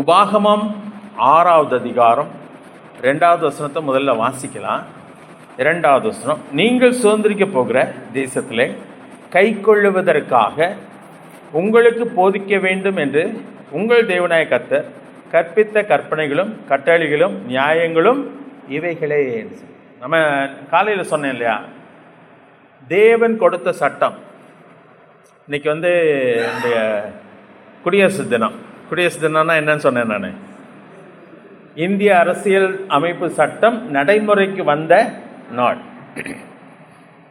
உபாகமம் 6வது அதிகாரம் 2வது வசனத்தை முதல்ல வாசிக்கலாம். 2வது வசனம், நீங்கள் சுதந்திரிக்க போகிற தேசத்திலே கை கொள்ளுவதற்காக உங்களுக்கு போதிக்க வேண்டும் என்று உங்கள் தேவனாய கர்த்தர் கற்பித்த கற்பனைகளும் கட்டளைகளும் நியாயங்களும் இவைகளே. நம்ம காலையில் சொன்னேன் இல்லையா, தேவன் கொடுத்த சட்டம். இன்னைக்கு இந்த குடியரசு தினம். குடியரசு தினம்னா என்னன்னு சொன்னேன் நான். இந்திய அரசியல் அமைப்பு சட்டம் நடைமுறைக்கு வந்த நாள்.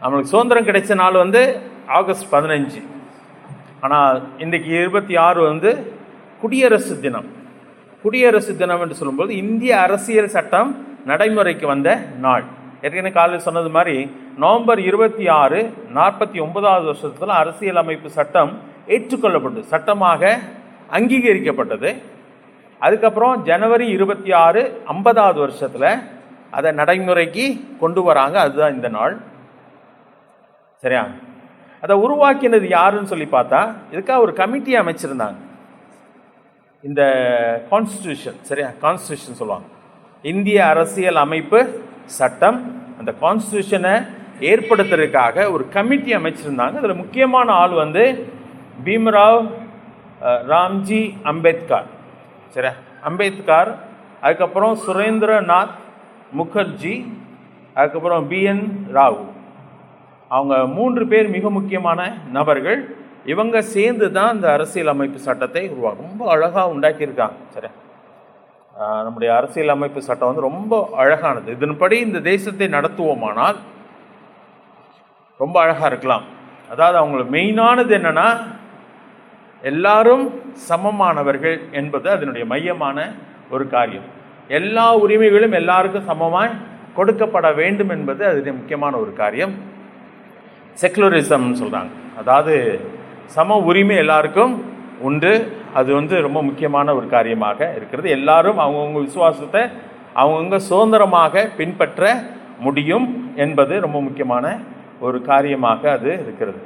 நம்மளுக்கு சுதந்திரம் கிடைச்ச நாள் ஆகஸ்ட் 15. ஆனால் இன்றைக்கு 26 குடியரசு தினம். குடியரசு தினம் என்று சொல்லும்போது இந்திய அரசியல் சட்டம் நடைமுறைக்கு வந்த நாள். ஏற்கனவே காலையில் சொன்னது மாதிரி நவம்பர் 26 49வது வருஷத்தில் அரசியல் அமைப்பு சட்டம் ஏற்றுக்கொள்ளப்பட்டது, சட்டமாக அங்கீகரிக்கப்பட்டது. அதுக்கப்புறம் ஜனவரி 26 50வது வருஷத்தில் அதை நடைமுறைக்கு கொண்டு வராங்க. அதுதான் இந்த நாள். சரியா? அதை உருவாக்கினது யாருன்னு சொல்லி பார்த்தா, இதுக்காக ஒரு கமிட்டி அமைச்சிருந்தாங்க. இந்த கான்ஸ்டியூஷன், சரியா, கான்ஸ்டியூஷன் சொல்லுவாங்க, இந்திய அரசியல் அமைப்பு சட்டம். அந்த கான்ஸ்டியூஷனை ஏற்படுத்துறதுக்காக ஒரு கமிட்டி அமைச்சிருந்தாங்க. அதில் முக்கியமான ஆள் பீம்ராவ் ராம்ஜி அம்பேத்கர். சரியா, அம்பேத்கர். அதுக்கப்புறம் சுரேந்திரநாத் முகர்ஜி, அதுக்கப்புறம் பிஎன் ராவ். அவங்க 3 பேர் மிக முக்கியமான நபர்கள். இவங்க சேர்ந்து தான் இந்த அரசியல் அமைப்பு சட்டத்தை உருவாக்கும். ரொம்ப அழகாக உண்டாக்கியிருக்காங்க. சரியா, நம்முடைய அரசியல் அமைப்பு சட்டம் ரொம்ப அழகானது. இதன்படி இந்த தேசத்தை நடத்துவோமானால் ரொம்ப அழகாக இருக்கலாம். அதாவது அவங்களுக்கு மெயினானது என்னன்னா, எல்லாரும் சமமானவர்கள் என்பது அதனுடைய மையமான ஒரு காரியம். எல்லா உரிமைகளும் எல்லாருக்கும் சமமாய் கொடுக்கப்பட வேண்டும் என்பது அதனுடைய முக்கியமான ஒரு காரியம். செக்குலரிசம் சொல்கிறாங்க. அதாவது சம உரிமை எல்லாருக்கும் உண்டு. அது ரொம்ப முக்கியமான ஒரு காரியமாக இருக்கிறது. எல்லாரும் அவங்கவுங்க விசுவாசத்தை அவங்கவுங்க சுதந்திரமாக பின்பற்ற முடியும் என்பது ரொம்ப முக்கியமான ஒரு காரியமாக அது இருக்கிறது.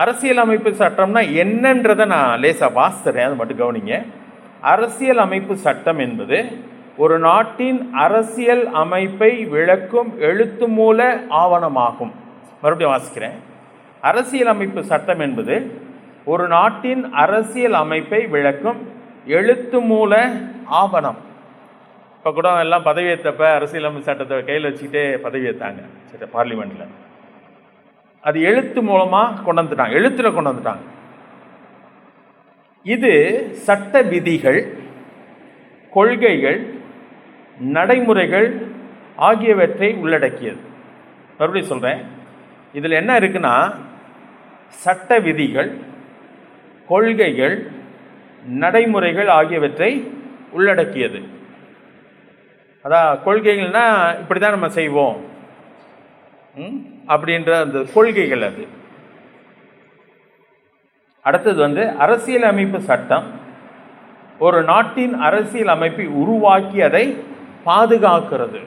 அரசியல் அமைப்பு சட்டம்னா என்னன்றதை நான் லேசாக வாசித்துறேன், அது மட்டும் கவனிங்க. அரசியல் அமைப்பு சட்டம் என்பது ஒரு நாட்டின் அரசியல் அமைப்பை விளக்கும் எழுத்து மூல ஆவணமாகும். மறுபடியும் வாசிக்கிறேன். அரசியல் அமைப்பு சட்டம் என்பது ஒரு நாட்டின் அரசியல் அமைப்பை விளக்கும் எழுத்து மூல ஆவணம். இப்போ கூட எல்லாம் பதவி ஏற்றப்ப அரசியல் அமைப்பு சட்டத்தை கையில் வச்சுக்கிட்டே பதவி ஏற்றாங்க. சரி, பார்லிமெண்ட்டில். அது எழுத்து மூலமாக கொண்டு வந்துட்டாங்க, எழுத்தில் கொண்டு வந்துட்டாங்க. இது சட்ட விதிகள், கொள்கைகள், நடைமுறைகள் ஆகியவற்றை உள்ளடக்கியது. மறுபடியும் சொல்கிறேன், இதில் என்ன இருக்குன்னா, சட்ட விதிகள், கொள்கைகள், நடைமுறைகள் ஆகியவற்றை உள்ளடக்கியது. அதான் கொள்கைகள்னா இப்படி தான் நம்ம செய்வோம் அப்படின்ற அந்த கொள்கைகள். அது அடுத்தது அரசியல் அமைப்பு சட்டம் ஒரு நாட்டின் அரசியல் அமைப்பை உருவாக்கி அதை பாதுகாக்கிறது.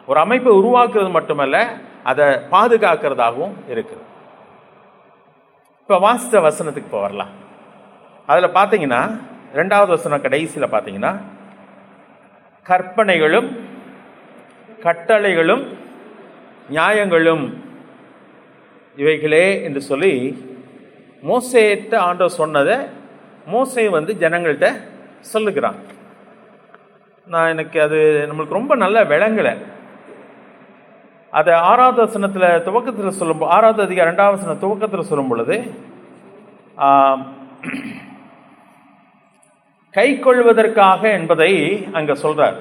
ஒரு அமைப்பை உருவாக்குறது மட்டுமல்ல, அதை பாதுகாக்கிறதாகவும் இருக்குது. இப்போ வாசித்த வசனத்துக்கு இப்போ வரலாம். அதில் பார்த்தீங்கன்னா 2வது வசனம் கடைசியில் பார்த்தீங்கன்னா, கற்பனைகளும் கட்டளைகளும் நியாயங்களும் இவைகளே என்று சொல்லி மோசேட்ட ஆண்டவர் சொன்னதை மோசே ஜனங்கள்கிட்ட சொல்லுகிறான். எனக்கு அது நம்மளுக்கு ரொம்ப நல்ல விளங்கலை. அதை 6வது வசனத்தில் துவக்கத்தில் சொல்லும், 6வது அதிகாரம் 2வது வசனம் துவக்கத்தில் சொல்லும் பொழுது கை கொள்வதற்காக என்பதை அங்கே சொல்றார்.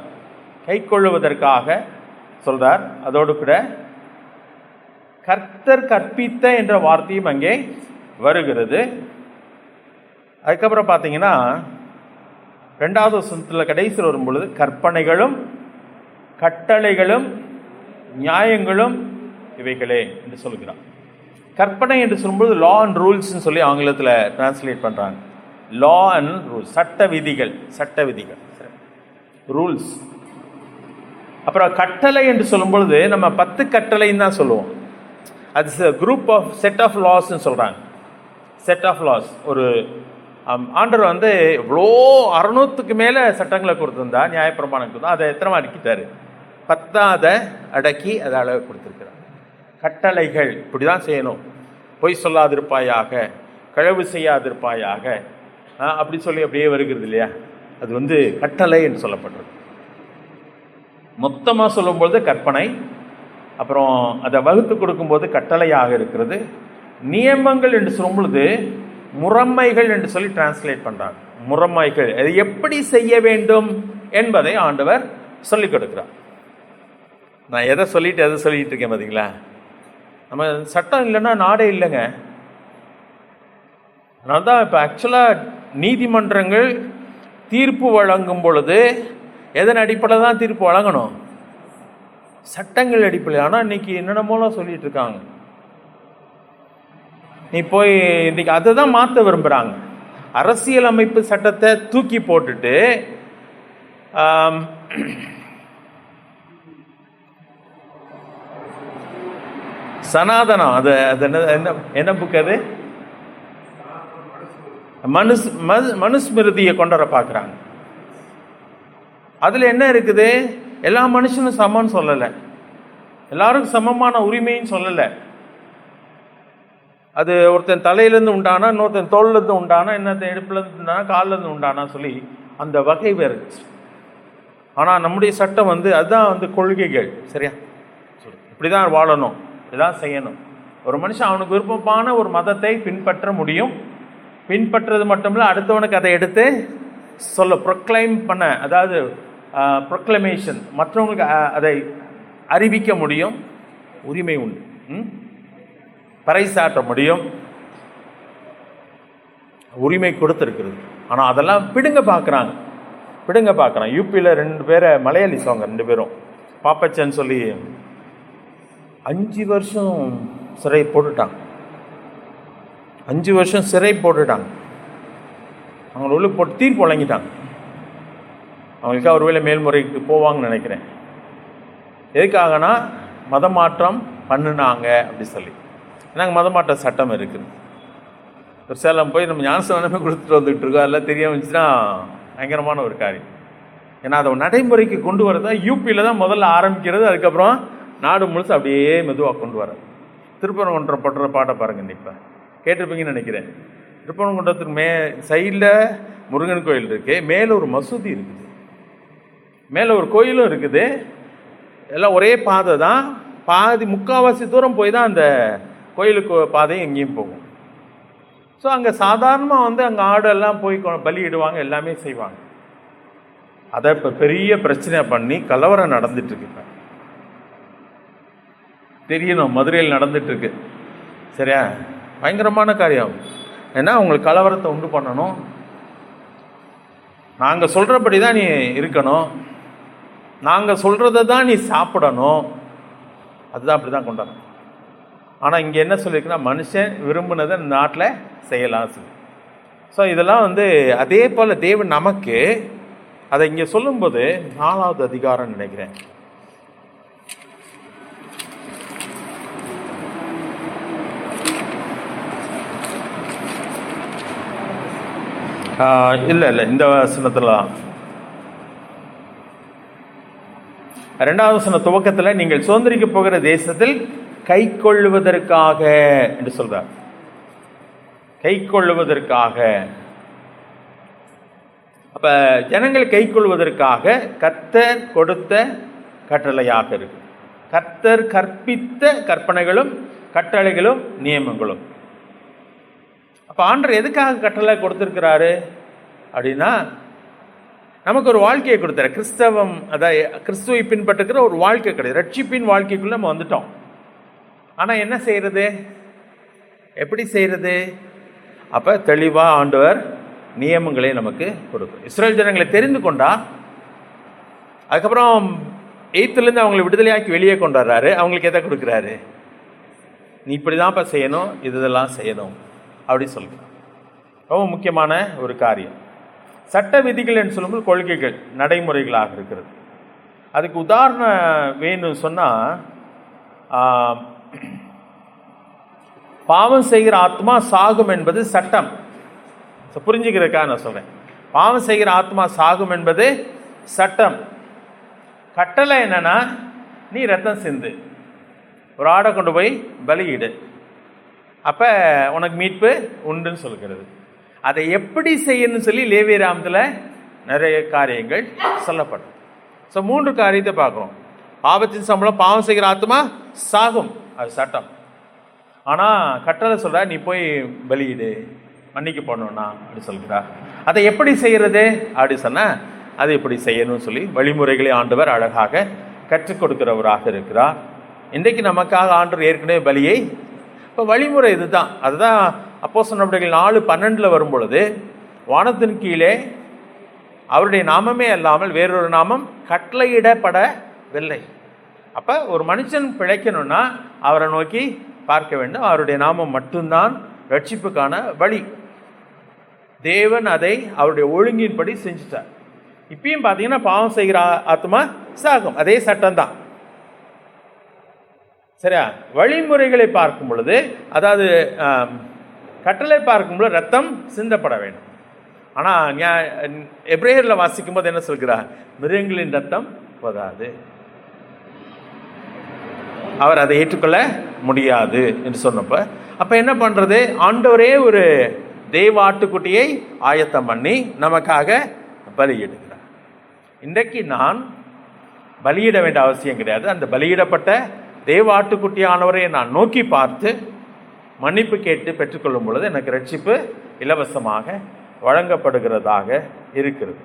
கை கொள்வதற்காக சொல்றார். அதோடு கூட கர்த்தர் கற்பித்த என்ற வார்த்தையும் அங்கே வருகிறது. அதுக்கப்புறம் பார்த்தீங்கன்னா 2வது வசனத்தில் கடைசியில் வரும் பொழுது கற்பனைகளும் கட்டளைகளும் நியாயங்களும் இவைகளே என்று சொல்கிறான். கற்பனை என்று சொல்லும்போது லா அண்ட் ரூல்ஸ்ன்னு சொல்லி ஆங்கிலத்தில் டிரான்ஸ்லேட் பண்ணுறாங்க. லா அண்ட் ரூல்ஸ், சட்ட விதிகள், சட்ட விதிகள், ரூல்ஸ். அப்புறம் கட்டளை என்று சொல்லும் பொழுது நம்ம 10 கட்டளைன்னு தான் சொல்லுவோம். அது குரூப் ஆஃப் செட் ஆஃப் லாஸ்ன்னு சொல்கிறாங்க. செட் ஆஃப் லாஸ், ஒரு ஆண்டவர் வந்து இவ்வளோ 600க்கு மேலே சட்டங்களை கொடுத்துருந்தா, நியாயப்பிரமாணம் கொடுத்தா, அதை எத்தனை அடக்கிட்டாரு? 10 அடக்கி அதை அளவு கொடுத்துருக்கிறார். கட்டளைகள் இப்படி தான் செய்யணும், பொய் சொல்லாதிருப்பாயாக, களவு செய்யாதிருப்பாயாக, அப்படி சொல்லி அப்படியே வருகிறது இல்லையா? அது வந்து கட்டளை என்று சொல்லப்படுறது. மொத்தமாக சொல்லும்போது கற்பனை, அப்புறம் அதை வகுத்து கொடுக்கும்போது கட்டளையாக இருக்கிறது. நியமங்கள் என்று சொல்லும் பொழுது முறைமைகள் என்று சொல்லி டிரான்ஸ்லேட் பண்ணுறாங்க. முறைமைகள் அதை எப்படி செய்ய வேண்டும் என்பதை ஆண்டவர் சொல்லிக் கொடுக்குறார். நான் எதை சொல்லிட்டு இருக்கேன் பார்த்தீங்களா? நம்ம சட்டம் இல்லைன்னா நாடே இல்லைங்க. அதனால தான் இப்போ ஆக்சுவலாக நீதிமன்றங்கள் தீர்ப்பு வழங்கும் பொழுது எதன் அடிப்படையில் தான் தீர்ப்பு வழங்கணும்? சட்டங்கள் அடிப்படையில். ஆனால் இன்னைக்கு என்னென்னமோலாம் சொல்லிட்டு இருக்காங்க. நீ போய் இன்னைக்கு அதை தான் மாற்ற விரும்புகிறாங்க. அரசியல் அமைப்பு சட்டத்தை தூக்கி போட்டுட்டு சனாதனம், அது அது என்ன என்ன புக் அது? மனுஸ்மிருதியை கொண்டு வர பார்க்குறாங்க. அதில் என்ன இருக்குது? எல்லா மனுஷனும் சமம்னு சொல்லலை, எல்லாருக்கும் சமமான உரிமைன்னு சொல்லலை. அது ஒருத்தன் தலையிலேருந்து உண்டானா, இன்னொருத்தன் தோல்லேருந்து உண்டானா, இன்னொருத்தன் இடுப்புலேருந்து உண்டானா, காலிலேருந்து உண்டானா சொல்லி அந்த வகை வேறு. ஆனால் நம்முடைய சட்டம் வந்து அதுதான் வந்து கொள்கைகள். சரியா? இப்படி தான் வாழணும், இப்படிதான் செய்யணும். ஒரு மனுஷன் அவனுக்கு விருப்பமான ஒரு மதத்தை பின்பற்ற முடியும். பின்பற்றுறது மட்டும் இல்லை, அடுத்தவனுக்கு அதை எடுத்து சொல்ல ப்ரொக்ளைம் பண்ண, அதாவது ப்ரொக்ளமேஷன், மற்றவங்களுக்கு அதை அறிவிக்க முடியும். உரிமை உண்டு. பறைசாற்ற முடியும். உரிமை கொடுத்துருக்குறது. ஆனால் அதெல்லாம் பிடுங்க பார்க்குறாங்க. யூபியில் 2 பேரை மலையாளிஸ் அவங்க 2 பேரும் பாப்பச்சன்னு சொல்லி 5 வருஷம் சிறை போட்டுட்டாங்க. 5 வருஷம் சிறை போட்டுட்டாங்க. அவங்கள உள்ள போட்டு தீர்ப்பு வழங்கிட்டாங்க. அவங்களுக்காக ஒருவேளை மேல்முறைக்கு போவாங்கன்னு நினைக்கிறேன். எதுக்காகனா மத மாற்றம் பண்ணினாங்க அப்படி சொல்லி. நாங்கள் மத மாற்ற சட்டம் இருக்குது. ஒரு சேலம் போய் நம்ம ஞானஸ்தானமே கொடுத்துட்டு வந்துட்டு இருக்கோம். அதெல்லாம் தெரியாமல் இருந்துச்சுன்னா பயங்கரமான ஒரு காரியம். ஏன்னா அதை நடைமுறைக்கு கொண்டு வரதா யூபியில் தான் முதல்ல ஆரம்பிக்கிறது. அதுக்கப்புறம் நாடு முழுசு அப்படியே மெதுவாக கொண்டு வர்றது. திருப்பரங்குன்றம் படுற பாட்டை பாருங்கள். இப்போ கேட்டிருப்பீங்கன்னு நினைக்கிறேன். திருப்பரங்குன்றத்துக்கு சைடில் முருகன் கோயில் இருக்குது, மேலே ஒரு மசூதி இருக்குது, மேலே ஒரு கோயிலும் இருக்குது. எல்லாம் ஒரே பாதை தான். பாதி முக்கால்வாசி தூரம் போய் தான் அந்த கோயிலுக்கு பாதையும் எங்கேயும் போகும். ஸோ அங்கே சாதாரணமாக வந்து அங்கே ஆடெல்லாம் போய் பலியிடுவாங்க, எல்லாமே செய்வாங்க. அதை இப்போ பெரிய பிரச்சனை பண்ணி கலவரம் நடந்துட்டுருக்கு. இப்போ தெரியணும், மதுரையில் நடந்துட்டுருக்கு. சரியா? பயங்கரமான காரியம். ஏன்னா அவங்களுக்கு கலவரத்தை உண்டு பண்ணணும். நாங்கள் சொல்கிறபடி தான் நீ இருக்கணும், நாங்கள் சொல்கிறத தான் நீ சாப்பிடணும். அதுதான் அப்படி தான் கொண்டாடணும். ஆனால் இங்கே என்ன சொல்லியிருக்குன்னா, மனுஷன் விரும்பினதை நாட்டில் செய்யலாம் சொல்லி. ஸோ இதெல்லாம் வந்து அதே போல் தேவன் நமக்கு அதை இங்கே சொல்லும்போது 4வது அதிகாரம் நினைக்கிறேன். இல்லை இந்த வசனத்தில் 2வது வசன துவக்கத்தில் நீங்கள் சுதந்திரிக்க போகிற தேசத்தில் கை கொள்ளுவதற்காக என்று சொல்றார். கை கொள்ளுவதற்காக. அப்ப ஜனங்கள் கை கொள்வதற்காக கர்த்தர் கொடுத்த கட்டளையாக இருக்கு. கர்த்தர் கற்பித்த கற்பனைகளும் கட்டளைகளும் நியமங்களும். அப்ப ஆண்டவர் எதுக்காக கட்டளை கொடுத்திருக்கிறாரு அப்படின்னா, நமக்கு ஒரு வாழ்க்கையை கொடுத்தாரு. கிறிஸ்தவம், அதாவது கிறிஸ்துவை பின்பற்றுகிற ஒரு வாழ்க்கை கிடையாது. ரட்சிப்பின் வாழ்க்கைக்குள்ள நம்ம வந்துட்டோம். ஆனா என்ன செய்யறது, எப்படி செய்யறது? அப்ப தெளிவா ஆண்டவர் நியமங்களை நமக்கு கொடுக்கும். இஸ்ரேல் ஜனங்களை தெரிந்து கொண்டா, அதுக்கப்புறம் 8th அவங்களை விடுதலையாக்கி வெளியே கொண்டு வர்றாரு. அவங்களுக்கு எதை கொடுக்குறாரு? நீ இப்படிதான்ப்பா செய்யணும், இதெல்லாம் செய்யணும் அப்படி சொல்லுங்க. ரொம்ப முக்கியமான ஒரு காரியம். சட்ட விதிகள் என்று சொல்லும்போது கொள்கைகள், நடைமுறைகளாக இருக்கிறது. அதுக்கு உதாரணம் வேணும்னு சொன்னால், பாவம் செய்கிற ஆத்மா சாகும் என்பது சட்டம். புரிஞ்சுக்கிறதுக்காக நான் சொல்றேன். பாவம் செய்கிற ஆத்மா சாகும் என்பது சட்டம். கட்டளை என்னன்னா, நீ ரத்தம் சிந்து, ஒரு ஆடை கொண்டு போய் பலியிடு, அப்ப உனக்கு மீட்பு உண்டுன்னு சொல்கிறது. அதை எப்படி செய்யணும்னு சொல்லி லேவியராமத்தில் நிறைய காரியங்கள் சொல்லப்படும். ஸோ 3 காரியத்தை பார்க்குறோம். பாவத்தின் சம்பளம் பாவம் செய்கிற ஆத்மா சாகும், அது சட்டம். ஆனால் கட்டளை சொல்ற, நீ போய் பலியிடு, மன்னிக்க போடணும்னா அப்படி சொல்கிறார். அதை எப்படி செய்கிறது அப்படி சொன்னால், அதை எப்படி செய்யணும்னு சொல்லி வழிமுறைகளை ஆண்டவர் அழகாக கற்றுக் கொடுக்கிறவராக இருக்கிறார். இன்றைக்கு நமக்காக ஆண்டவர் ஏற்கனவே பலியை, இப்போ வழிமுறை இதுதான். அதுதான் அப்போஸ்தலர் நடவடிக்கைகள் 4:12 வரும்பொழுது, வானத்தின் கீழே அவருடைய நாமமே அல்லாமல் வேறொரு நாமம் கட்டளையிடப்படவில்லை. அப்போ ஒரு மனுஷன் பிழைக்கணும்னா அவரை நோக்கி பார்க்க வேண்டும். அவருடைய நாமம் மட்டும்தான் ரட்சிப்புக்கான வழி. தேவன் அதை அவருடைய ஒழுங்கின்படி செஞ்சுட்டார். இப்பயும் பார்த்தீங்கன்னா பாவம் செய்கிற ஆத்மா சாகும், அதே சட்டம் தான். சரியா? வழிமுறைகளை பார்க்கும் பொழுது, அதாவது கட்டளை பார்க்கும் பொழுது ரத்தம் சிந்தப்பட வேண்டும். ஆனால் எபிரேயரில் வாசிக்கும் போது என்ன சொல்கிறார்? மிருகங்களின் ரத்தம் போதாது, அவர் அதை ஏற்றுக்கொள்ள முடியாது என்று சொன்னப்ப, அப்போ என்ன பண்ணுறது? ஆண்டவரே ஒரு தெய்வ ஆட்டுக்குட்டியை ஆயத்தம் பண்ணி நமக்காக பலியிடுகிறார். இன்றைக்கு நான் பலியிட வேண்டிய அவசியம் கிடையாது. அந்த பலியிடப்பட்ட தெய்வ ஆட்டுக்குட்டியானவரை நான் நோக்கி பார்த்து மன்னிப்பு கேட்டு பெற்றுக்கொள்ளும் பொழுது எனக்கு ரட்சிப்பு இலவசமாக வழங்கப்படுகிறதாக இருக்கிறது.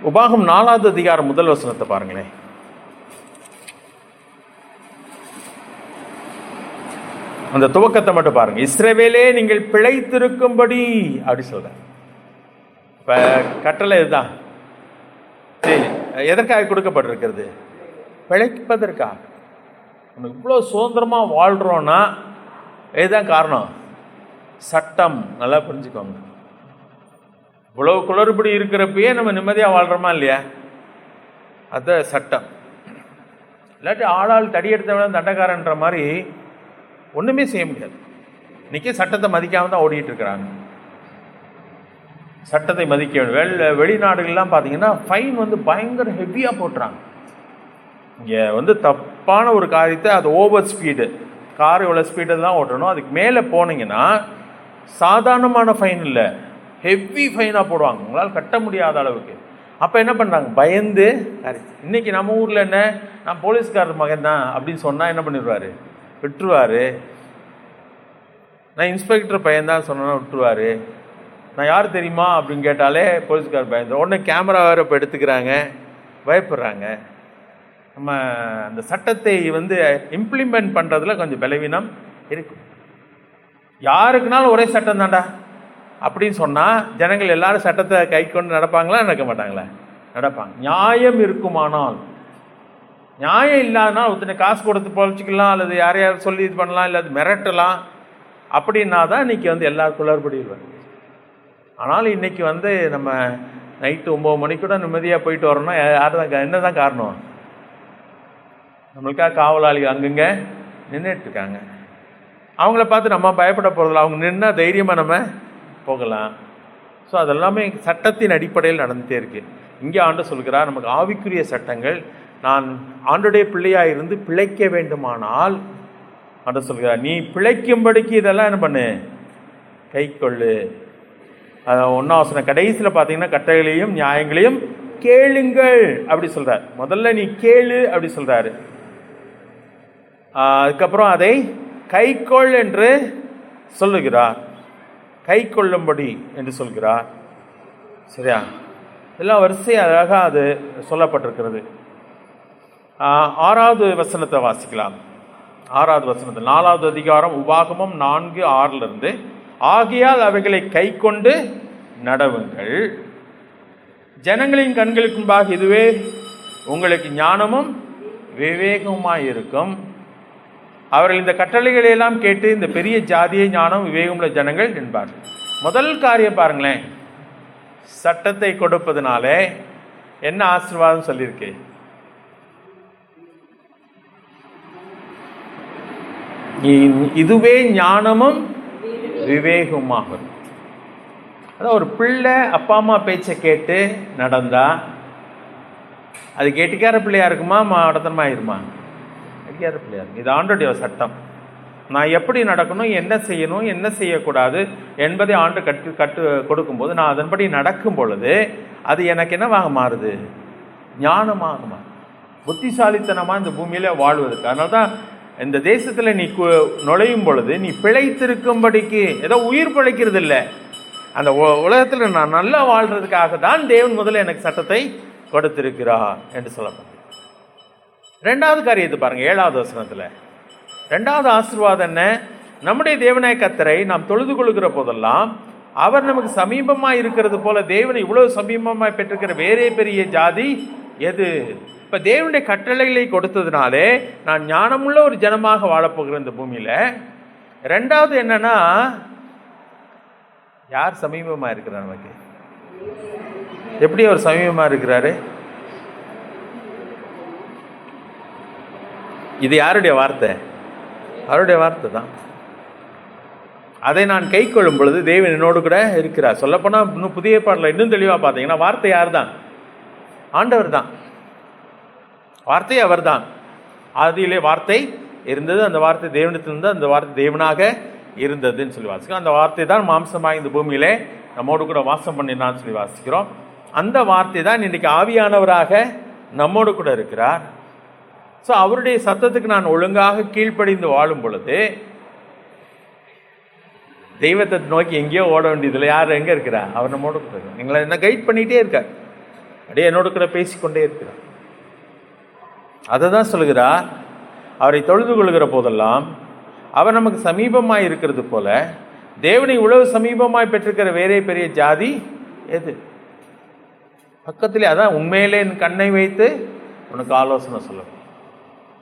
உபாகம் 4வது அதிகாரம் 1 வசனத்தை பாருங்களேன். அந்த துவக்கத்தை மட்டும் பாருங்க. இஸ்ரவேலே நீங்கள் பிழைத்திருக்கும்படி அப்படி சொல்ற. இப்ப கட்டளை இதுதான். சரி, எதற்காக கொடுக்கப்பட்டிருக்கிறது? பிழைப்பதற்காக. நம்ம இவ்வளோ சுதந்திரமா வாழ்றோம்னா இதுதான் காரணம். சட்டம். நல்லா புரிஞ்சுக்கோங்க. இவ்வளவு குளறுபடி இருக்கிறப்பயே நம்ம நிம்மதியாக வாழ்றோமா இல்லையா? அது சட்டம். இல்லாட்டி ஆளாள் தடி எடுத்தவன தண்டக்காரன்ற மாதிரி ஒன்றுமே செய்ய முடியாது. இன்னைக்கு சட்டத்தை மதிக்காமல் தான் ஓடிட்டு இருக்கிறாங்க. சட்டத்தை மதிக்க வேண்டும். வெளிநாடுகள்லாம் பார்த்தீங்கன்னா ஃபைன் பயங்கர ஹெவியாக போட்டுறாங்க. இங்கே தப்பான ஒரு காரியத்தை, அது ஓவர் ஸ்பீடு, கார் இவ்வளோ ஸ்பீடு தான் ஓட்டணும், அதுக்கு மேலே போனீங்கன்னா சாதாரணமான ஃபைன் இல்லை, ஹெவி ஃபைனாக போடுவாங்க, உங்களால் கட்ட முடியாத அளவுக்கு. அப்போ என்ன பண்ணுறாங்க? பயந்து. இன்னைக்கு நம்ம ஊரில் என்ன, நான் போலீஸ்காரர் மகன் தான் அப்படின்னு சொன்னால் என்ன பண்ணிடுவார்? விட்டுருவார். நான் இன்ஸ்பெக்டர் பையன்தான் சொன்னேன்னா விட்டுருவார். நான் யார் தெரியுமா அப்படின்னு கேட்டாலே போலீஸ்கார் பயந்து. உடனே கேமரா வேறு இப்போ எடுத்துக்கிறாங்க, பயப்படுறாங்க. நம்ம அந்த சட்டத்தை இம்ப்ளிமெண்ட் பண்ணுறதுல கொஞ்சம் பலவீனம் இருக்கு. யாருக்குனாலும் ஒரே சட்டம் தான்டா அப்படின்னு சொன்னால் ஜனங்கள் எல்லாரும் சட்டத்தை கை கொண்டு நடப்பாங்களா? நடக்க மாட்டாங்களா? நடப்பாங்க. நியாயம் இருக்குமானால். நியாயம் இல்லாதனால் ஒருத்தனை காசு கொடுத்து பொழைச்சிக்கலாம், அல்லது யாரையாவது சொல்லி இது பண்ணலாம், இல்லை அது மிரட்டலாம். அப்படின்னா தான் இன்றைக்கி எல்லா குளறுபடியும். ஆனால் இன்றைக்கி நம்ம நைட்டு 9 மணிக்கு கூட நிம்மதியாக போயிட்டு வரோம்னா யார் தான், என்ன தான் காரணம்? நம்மளுக்காக காவலாளிகள் அங்கங்கே நின்றுட்டுருக்காங்க. அவங்கள பார்த்து நம்ம பயப்பட போகிறதில்ல. அவங்க நின்னால் தைரியமாக நம்ம போகலாம். ஸோ அதெல்லாமே சட்டத்தின் அடிப்படையில் நடந்துகிட்டே இருக்குது. இங்கே ஆண்டு சொல்கிறார், நமக்கு ஆவிக்குரிய சட்டங்கள். நான் ஆண்டுடைய பிள்ளையாக இருந்து பிழைக்க வேண்டுமானால் ஆண்டு சொல்கிறார், நீ பிழைக்கும்படிக்கு இதெல்லாம் என்ன பண்ணு? கை கொள்ளு. 1ஆம் வசனம் கடைசியில் பார்த்தீங்கன்னா, கட்டளைகளையும் நியாயங்களையும் கேளுங்கள் அப்படி சொல்கிறார். முதல்ல நீ கேளு அப்படி சொல்கிறாரு. அதுக்கப்புறம் அதை கைக்கொள் என்று சொல்லுகிறார். கை கொள்ளும்படி என்று சொல்கிறார். சரியா? எல்லாம் வரிசை அழகாக அது சொல்லப்பட்டிருக்கிறது. 6வது வசனத்தை வாசிக்கலாம். 6வது வசனத்தில் 4வது அதிகாரம் உபாகமம் 4:6 ஆகையால் அவைகளை கை கொண்டு நடவுங்கள், ஜனங்களின் கண்களுக்கு முன்பாக இதுவே உங்களுக்கு ஞானமும் விவேகமுமாய் இருக்கும். அவர்கள் இந்த கட்டளைகளை எல்லாம் கேட்டு இந்த பெரிய ஜாதியை ஞானம் விவேகமுள்ள ஜனங்கள் என்பார்கள். முதல் காரியம் பாருங்களேன், சட்டத்தை கொடுப்பதனாலே என்ன ஆசீர்வாதம் சொல்லியிருக்கு? இதுவே ஞானமும் விவேகமாக இருக்கும். அதான் ஒரு பிள்ளை அப்பா அம்மா பேச்சை கேட்டு நடந்தா அது கெட்டிக்கார பிள்ளையா இருக்குமா, மடத்தனமா ஆயிருமா? கெட்டிக்கார பிள்ளையா இருக்கும். இது ஆண்டோடைய சட்டம். நான் எப்படி நடக்கணும், என்ன செய்யணும், என்ன செய்யக்கூடாது என்பதை ஆண்டு கட்டு கொடுக்கும்போது நான் அதன்படி நடக்கும் பொழுது அது எனக்கு என்னவாக மாறுது? ஞானமாக மாறுது. புத்திசாலித்தனமாக இந்த பூமியில் வாழ்வதற்கு. அதனால தான் இந்த தேசத்தில் நீ நுழையும் பொழுது நீ பிழைத்திருக்கும்படிக்கு ஏதோ உயிர் பிழைக்கிறது இல்லை, அந்த உலகத்தில் நான் நல்லா வாழ்கிறதுக்காக தான் தேவன் முதல்ல எனக்கு சட்டத்தை கொடுத்திருக்கிறார் என்று சொல்லப்படுது. ரெண்டாவது காரியத்தை பாருங்கள், 7வது வசனத்தில். ரெண்டாவது ஆசீர்வாதம் என்ன? நம்முடைய தேவனாய கர்த்தரை நாம் தொழுது கொள்கிற போதெல்லாம் அவர் நமக்கு சமீபமாக இருக்கிறது போல தேவனை இவ்வளவு சமீபமாக பெற்றிருக்கிற வேறே பெரிய ஜாதி எது? இப்போ தேவனுடைய கட்டளைகளை கொடுத்ததுனாலே நான் ஞானமுள்ள ஒரு ஜனமாக வாழப்போகிறேன் இந்த பூமியில். ரெண்டாவது என்னன்னா, யார் சமீபமாக இருக்கிறார் நமக்கு? எப்படி அவர் சமீபமாக இருக்கிறாரு? இது யாருடைய வார்த்தை? அவருடைய வார்த்தை தான். அதை நான் கை கொள்ளும் பொழுது தேவன் என்னோடு கூட இருக்கிறார். சொல்லப்போனால் இன்னும் புதிய பாடல இன்னும் தெளிவாக பார்த்தீங்கன்னா வார்த்தை யார் தான்? ஆண்டவர் தான். வார்த்தை அவர் தான். ஆதியிலே வார்த்தை இருந்தது, அந்த வார்த்தை தேவனிடத்திலிருந்து, அந்த வார்த்தை தேவனாக இருந்ததுன்னு சொல்லி வாசிக்கிறோம். அந்த வார்த்தை தான் மாம்சமாக இந்த பூமியிலே நம்மோடு கூட வாசம் பண்ணினான்னு சொல்லி வாசிக்கிறோம். அந்த வார்த்தை தான் இன்றைக்கி ஆவியானவராக நம்மோடு கூட இருக்கிறார். ஸோ அவருடைய சத்தத்துக்கு நான் ஒழுங்காக கீழ்ப்படிந்து வாழும் பொழுது தெய்வத்தை நோக்கி எங்கேயோ ஓட வேண்டியதில்லை. யார் எங்கே இருக்கிறா? அவர் நம்மோடு கூட இருக்கிறார். எங்களை என்ன கைட் பண்ணிகிட்டே இருக்கார், அப்படியே என்னோடு கூட பேசிக்கொண்டே இருக்கிறார். அதை தான் சொல்கிறார், அவரை தொழுது கொள்கிற போதெல்லாம் அவர் நமக்கு சமீபமாய் இருக்கிறது போல தேவனை உழவு சமீபமாய் பெற்றிருக்கிற வேறே பெரிய ஜாதி எது? பக்கத்திலே. அதான் உண்மையிலே என் கண்ணை வைத்து உனக்கு ஆலோசனை சொல்லுவேன்,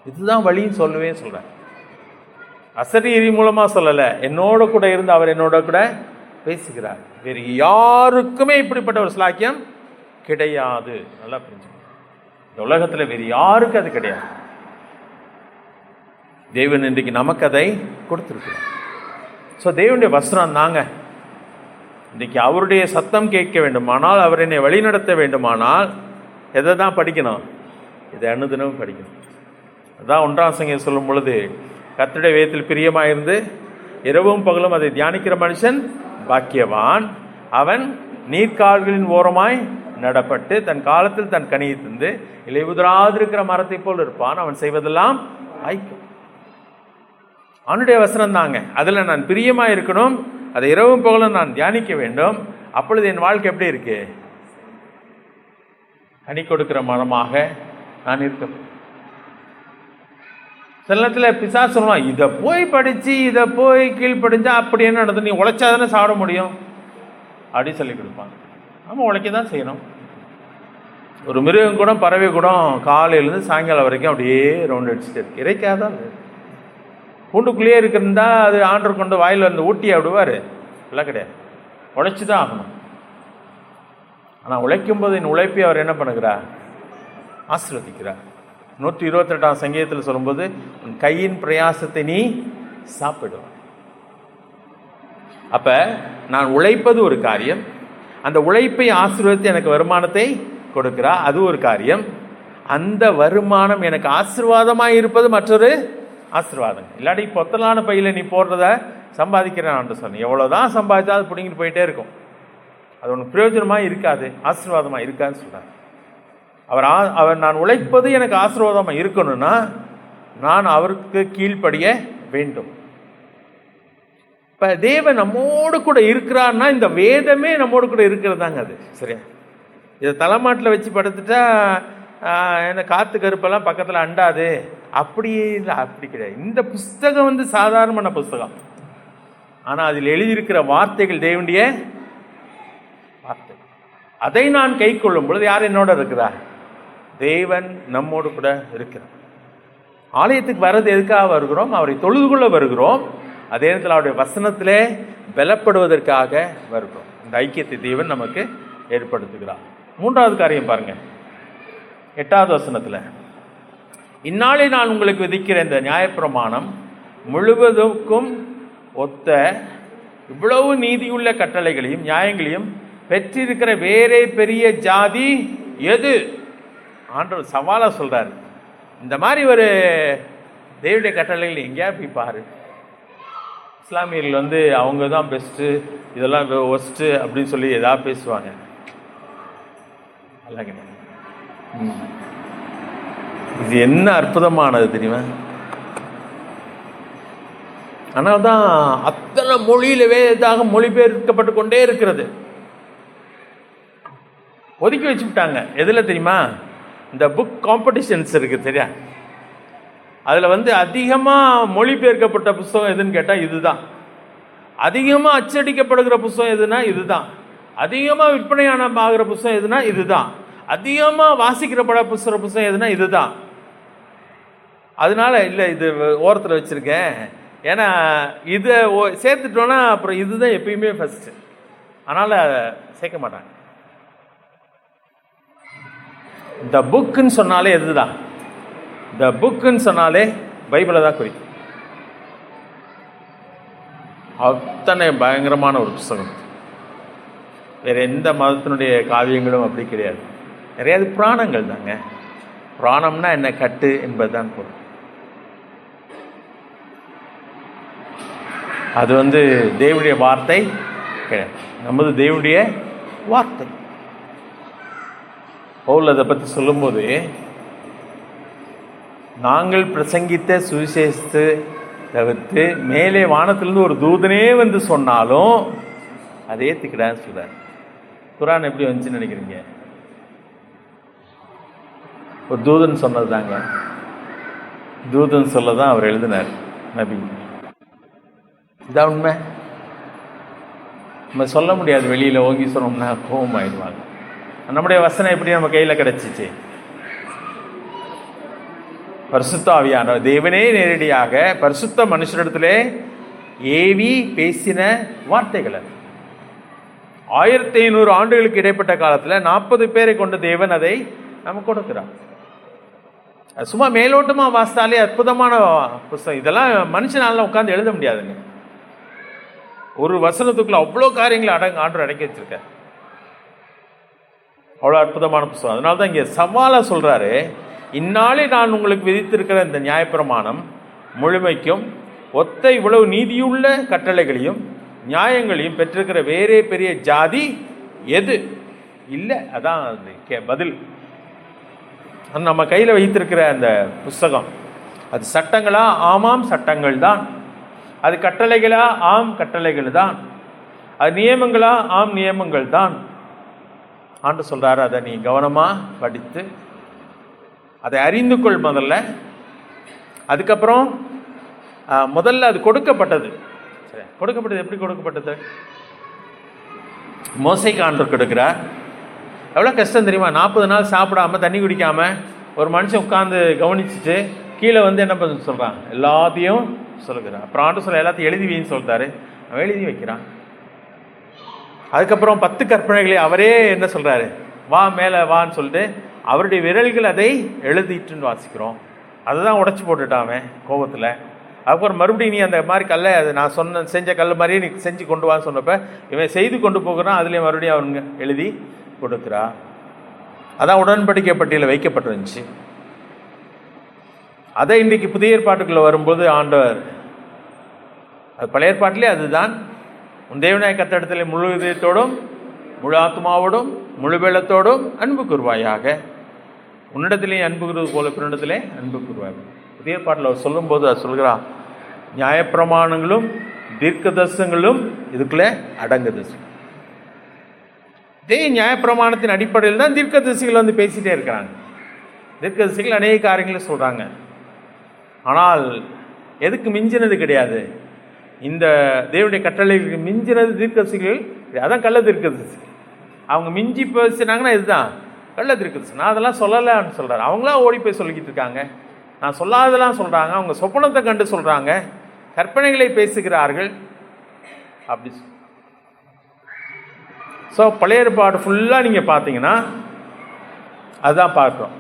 இதுதான் வழின்னு சொல்லுவேன் சொல்கிறேன். அசரீரி மூலமாக சொல்லலை, என்னோட கூட இருந்து அவர் என்னோட கூட பேசுகிறார். வேறு யாருக்குமே இப்படிப்பட்ட ஒரு ஸ்லாக்கியம் கிடையாது. நல்லா புரிஞ்சுக்கணும், இந்த உலகத்தில் வேறு யாருக்கும் அது கிடையாது. தேவன் இன்றைக்கு நமக்கு அதை கொடுத்துருக்கிறார். ஸோ தேவனுடைய வசனம் தாங்க. இன்றைக்கி அவருடைய சத்தம் கேட்க வேண்டுமானால், அவர் என்னை வழிநடத்த வேண்டுமானால் எதை தான் படிக்கணும்? இதை அனுதினமும் படிக்கணும். அதான் 1ஆம் சங்கீதம் சொல்லும் பொழுது, கர்த்தருடைய வேதத்தில் பிரியமாக இருந்து இரவும் பகலும் அதை தியானிக்கிற மனுஷன் பாக்கியவான், அவன் நீர்க்கால்களின் ஓரமாய் நடப்பட்டு தன் காலத்தில் தன் கனியை தந்து இலை உதிராதிருக்கிற மரத்தை போல் இருப்பான், அவன் செய்வதெல்லாம் ஐக்கும். அவனுடைய வசனம் தாங்க. அதில் நான் பிரியமாக இருக்கணும், அதை இரவும் பகலும் நான் தியானிக்க வேண்டும். அப்பொழுது என் வாழ்க்கை எப்படி இருக்கு? கனி கொடுக்கிற மரமாக நான் இருக்க. சில நேரத்தில் பிசாசு சொல்லுவான், இதை போய் படித்து இதை போய் கீழ்படிஞ்சா அப்படி என்ன நடந்தது, நீ உழைச்சா தானே சாப்பிட முடியும் அப்படி சொல்லி கொடுப்பாங்க. நம்ம உழைக்க தான் செய்யணும். ஒரு மிருகம் கூட பறவை கூட காலையிலேருந்து சாயங்காலம் வரைக்கும் அப்படியே ரவுண்ட் அடிச்சுட்டு இருக்கு, இறைக்காதான். கூண்டுக்குள்ளேயே இருக்கிறதா அது ஆண்டர் கொண்டு வாயில் வந்து ஊட்டியா விடுவார்? எல்லாம் கிடையாது, உழைச்சி தான் ஆகணும். ஆனால் உழைக்கும்போது என் உழைப்பை அவர் என்ன பண்ணுகிறார்? ஆசீர்வதிக்கிறார். 128ஆம் சங்கீதத்தில் சொல்லும்போது, உன் கையின் பிரயாசத்தை நீ சாப்பிடுவார். அப்போ நான் உழைப்பது ஒரு காரியம், அந்த உழைப்பை ஆசீர்வதித்து எனக்கு வருமானத்தை கொடுக்கிறா, அது ஒரு காரியம். அந்த வருமானம் எனக்கு ஆசீர்வாதமாக இருப்பது மற்றொரு ஆசீர்வாதம். இல்லாட்டி பொத்தலான பையில் நீ போடுறத சம்பாதிக்கிறேன் சொன்னேன், எவ்வளோதான் சம்பாதிச்சா அது பிடிங்கிட்டு போயிட்டே இருக்கும், அது ஒன்று பிரயோஜனமாக இருக்காது, ஆசீர்வாதமாக இருக்காதுன்னு சொல்கிறார். அவர் நான் உழைப்பது எனக்கு ஆசீர்வாதமாக இருக்கணும்னா நான் அவருக்கு கீழ்ப்படிய வேண்டும். இப்போ தேவன் நம்மோடு கூட இருக்கிறான்னா இந்த வேதமே நம்மோடு கூட இருக்கிறதாங்க. அது சரியா? இதை தலைமாட்டில் வச்சு படுத்துட்டா என்ன காற்று கருப்பெல்லாம் பக்கத்தில் அண்டாது அப்படி இல்லை, அப்படி கிடையாது. இந்த புஸ்தகம் சாதாரணமான புஸ்தகம், ஆனால் அதில் எழுதியிருக்கிற வார்த்தைகள் தேவனுடைய வார்த்தை. அதை நான் கை கொள்ளும் பொழுது யார் என்னோட இருக்கிறார்? தேவன் நம்மோடு கூட இருக்கிறார். ஆலயத்துக்கு வர்றது எதுக்காக வருகிறோம்? அவரை தொழுது கொள்ள வருகிறோம். அதே நேரத்தில் அவருடைய வசனத்திலே பலப்படுவதற்காக வருகிறோம். இந்த ஐக்கியத்தை தேவன் நமக்கு ஏற்படுத்துகிறார். 3வது காரியம் பாருங்க, 8வது வசனத்தில், இந்நாளை நான் உங்களுக்கு விதிக்கிற இந்த நியாயப்பிரமாணம் முழுவதுக்கும் ஒத்த இவ்வளவு நீதியுள்ள கட்டளைகளையும் நியாயங்களையும் பெற்றிருக்கிற வேறே பெரிய ஜாதி எது? ஆண்டவர் சவாலா சொல்றாரு. இந்த மாதிரி ஒரு தேவனுடைய கட்டளைகள் எங்கேயா போய் பாரு. இஸ்லாமியர்கள் அவங்க தான் பெஸ்ட்டு, இதெல்லாம் ஒஸ்ட்டு அப்படின்னு சொல்லி ஏதாவது பேசுவாங்க. அல்ல கிடையாது. இது என்ன அற்புதமானது தெரியுமா? அதனால்தான் அத்தனை மொழியில வேதாக மொழிபெயர்க்கப்பட்டு கொண்டே இருக்கிறது. ஒதுக்கி வச்சுட்டாங்க. எதுல தெரியுமா? இந்த புக் காம்படிஷன்ஸ் இருக்கு சரியா, அதுல அதிகமாக மொழிபெயர்க்கப்பட்ட புஸ்தகம் எதுன்னு கேட்டால் இதுதான். அதிகமாக அச்சடிக்கப்படுகிற புஸ்தகம் எதுனா இதுதான். அதிகமாக விற்பனையான ஆகிற புஸ்தகம் எதுனா இதுதான். அதிகமாக வாசிக்கிறப்பட புஸ்தகம் எதுனா இதுதான். அதனால இல்லை, இது ஓரத்தில் வச்சிருக்கேன், ஏன்னா இதை சேர்த்துட்டோன்னா அப்புறம் இதுதான் எப்பயுமே ஃபர்ஸ்ட், அதனால சேர்க்க மாட்டாங்க. இந்த புக்குன்னு சொன்னாலே எதுதான்? இந்த புக்குன்னு சொன்னாலே பைபிளை தான் குறிக்கும். அத்தனை பயங்கரமான ஒரு புத்தகம். வேற எந்த மதத்தினுடைய காவியங்களும் அப்படி கிடையாது. நிறைய புராணங்கள் தாங்க. புராணம்னா என்ன? கட்டு என்பதுதான் பொருள். அது தேவனுடைய வார்த்தை கிடையாது, நமது தேவனுடைய வார்த்தை. பவுல் அதை பற்றி சொல்லும்போது, நாங்கள் பிரசங்கித்த சுவிசேஷத்தை தவிர்த்து மேலே வானத்திலிருந்து ஒரு தூதனே சொன்னாலும் அதை ஏற்றுக்கிடான்னு சொல்றார். குரான் எப்படி வந்துச்சுன்னு நினைக்கிறீங்க? ஒரு தூதன் சொன்னது தாங்க. தூதன் சொல்ல தான் அவர் எழுதினார் நபி. இதான் உண்மை. நம்ம சொல்ல முடியாது, வெளியில் ஓங்கி சொன்னோம்னா கோபம் ஆயிடுவாங்க. நம்முடைய வசனம் எப்படி நம்ம கையில் கிடைச்சிச்சு? பரிசுத்த ஆவியான தேவனே நேரடியாக பரிசுத்த மனுஷரிடத்திலே ஏவி பேசின வார்த்தைகள். 1500 ஆண்டுகளுக்கு இடைப்பட்ட காலத்தில் 40 பேரை கொண்ட தேவன் அதை நம்ம கொடுக்கிறார். சும்மா மேலோட்டமா வாசித்தாலே அற்புதமான புஸ்தகம். இதெல்லாம் மனுஷனால உட்கார்ந்து எழுத முடியாதுங்க. ஒரு வசனத்துக்குள்ள அவ்வளோ காரியங்களை ஆண்டவர் அடக்கி வச்சிருக்க. அவ்வளோ அற்புதமான புஸ்தகம். அதனால தான் இங்கே சவாலா சொல்றாரு, இந்நாளே நான் உங்களுக்கு விதித்திருக்கிற இந்த நியாயப்பிரமாணம் முழுமைக்கும் ஒத்த இவ்வளவு நீதியுள்ள கட்டளைகளையும் நியாயங்களையும் பெற்றிருக்கிற வேறே பெரிய ஜாதி எது இல்லை? அதான் பதில். நம்ம கையில் வைத்திருக்கிற அந்த புஸ்தகம் அது சட்டங்களா? ஆமாம் சட்டங்கள் தான். அது கட்டளைகளா? ஆம் கட்டளைகள் தான். அது நியமங்களா? ஆம் நியமங்கள் தான். ஆண்டு சொல்றாரு, அதை நீ கவனமா படித்து அதை அறிந்து கொள் முதல்ல. அதுக்கப்புறம் முதல்ல அது கொடுக்கப்பட்டது. சரி, கொடுக்கப்பட்டது எப்படி கொடுக்கப்பட்டது? மோசைக்கு ஆண்டவர் கொடுக்கிறார். எவ்வளோ கஷ்டம் தெரியுமா? 40 நாள் சாப்பிடாம தண்ணி குடிக்காம ஒரு மனுஷன் உட்கார்ந்து கவனிச்சுட்டு கீழே என்ன பண்ண சொல்கிறான்? எல்லாத்தையும் சொல்லுகிறான். அப்புறம் ஆண்டு சொல்ல எல்லாத்தையும் எழுதி வைன்னு சொல்லிட்டாரு. அவன் எழுதி வைக்கிறான். அதுக்கப்புறம் 10 கற்பனைகளை அவரே என்ன சொல்கிறாரு? வா மேலே வான்னு சொல்லிட்டு அவருடைய விரல்கள் அதை எழுதிட்டுன்னு வாசிக்கிறோம். அதுதான் உடைச்சி போட்டுட்டான் கோபத்தில். அதுக்கப்புறம் மறுபடியும் நீ அந்த மாதிரி கல்லை, அது நான் செஞ்ச கல் மாதிரியே நீ செஞ்சு கொண்டு வான்னு சொன்னப்போ இவன் செய்து கொண்டு போகிறான். அதுலேயும் மறுபடியும் அவங்க எழுதி கொடுக்குறா. அதான் உடன்படிக்கை பட்டியலில் வைக்கப்பட்டிருந்துச்சு. அதை இன்றைக்கு புதிய ஏற்பாட்டுக்குள்ளே வரும்போது ஆண்டவர், அது பழைய ஏற்பாட்டிலே அதுதான், உன் தேவனாய கர்த்தரிடத்திலே முழு இதயத்தோடும் முழு ஆத்மாவோடும் முழு வெள்ளத்தோடும் அன்பு கூறுவாயாக, உன்னிடத்திலே அன்பு கூறுவது போல பிறனிடத்திலே அன்பு கூறுவாயாக. புதிய ஏற்பாட்டில் அவர் சொல்லும்போது அது சொல்கிறான், நியாயப்பிரமாணங்களும் தீர்க்க தரிசனங்களும் இதுக்குள்ளே அடங்குது. இதே நியாயப்பிரமாணத்தின் அடிப்படையில் தான் தீர்க்க தரிசிகள் பேசிகிட்டே இருக்கிறாங்க. தீர்க்க தரிசிகள் அநேக காரியங்களை சொல்கிறாங்க. ஆனால் எதுக்கு மிஞ்சினது கிடையாது. இந்த தேவனுடைய கட்டளைகளுக்கு மிஞ்சினது தீர்க்கதரிசிகள். அதான் கள்ள தீர்க்கதரிசிகள். அவங்க மிஞ்சி பேசினாங்கன்னா இதுதான் கள்ள தீர்க்கதரிசி. நான் அதெல்லாம் சொல்லலைன்னு சொல்கிறார். அவங்களாம் ஓடி போய் சொல்லிக்கிட்டு இருக்காங்க. நான் சொல்லாதெல்லாம் சொல்கிறாங்க. அவங்க சொப்பனத்தை கண்டு சொல்கிறாங்க, கற்பனைகளை பேசுகிறார்கள். அப்படி ஸோ பழைய ஏற்பாடு ஃபுல்லாக நீங்கள் பார்த்தீங்கன்னா அதுதான் பார்க்குறோம்.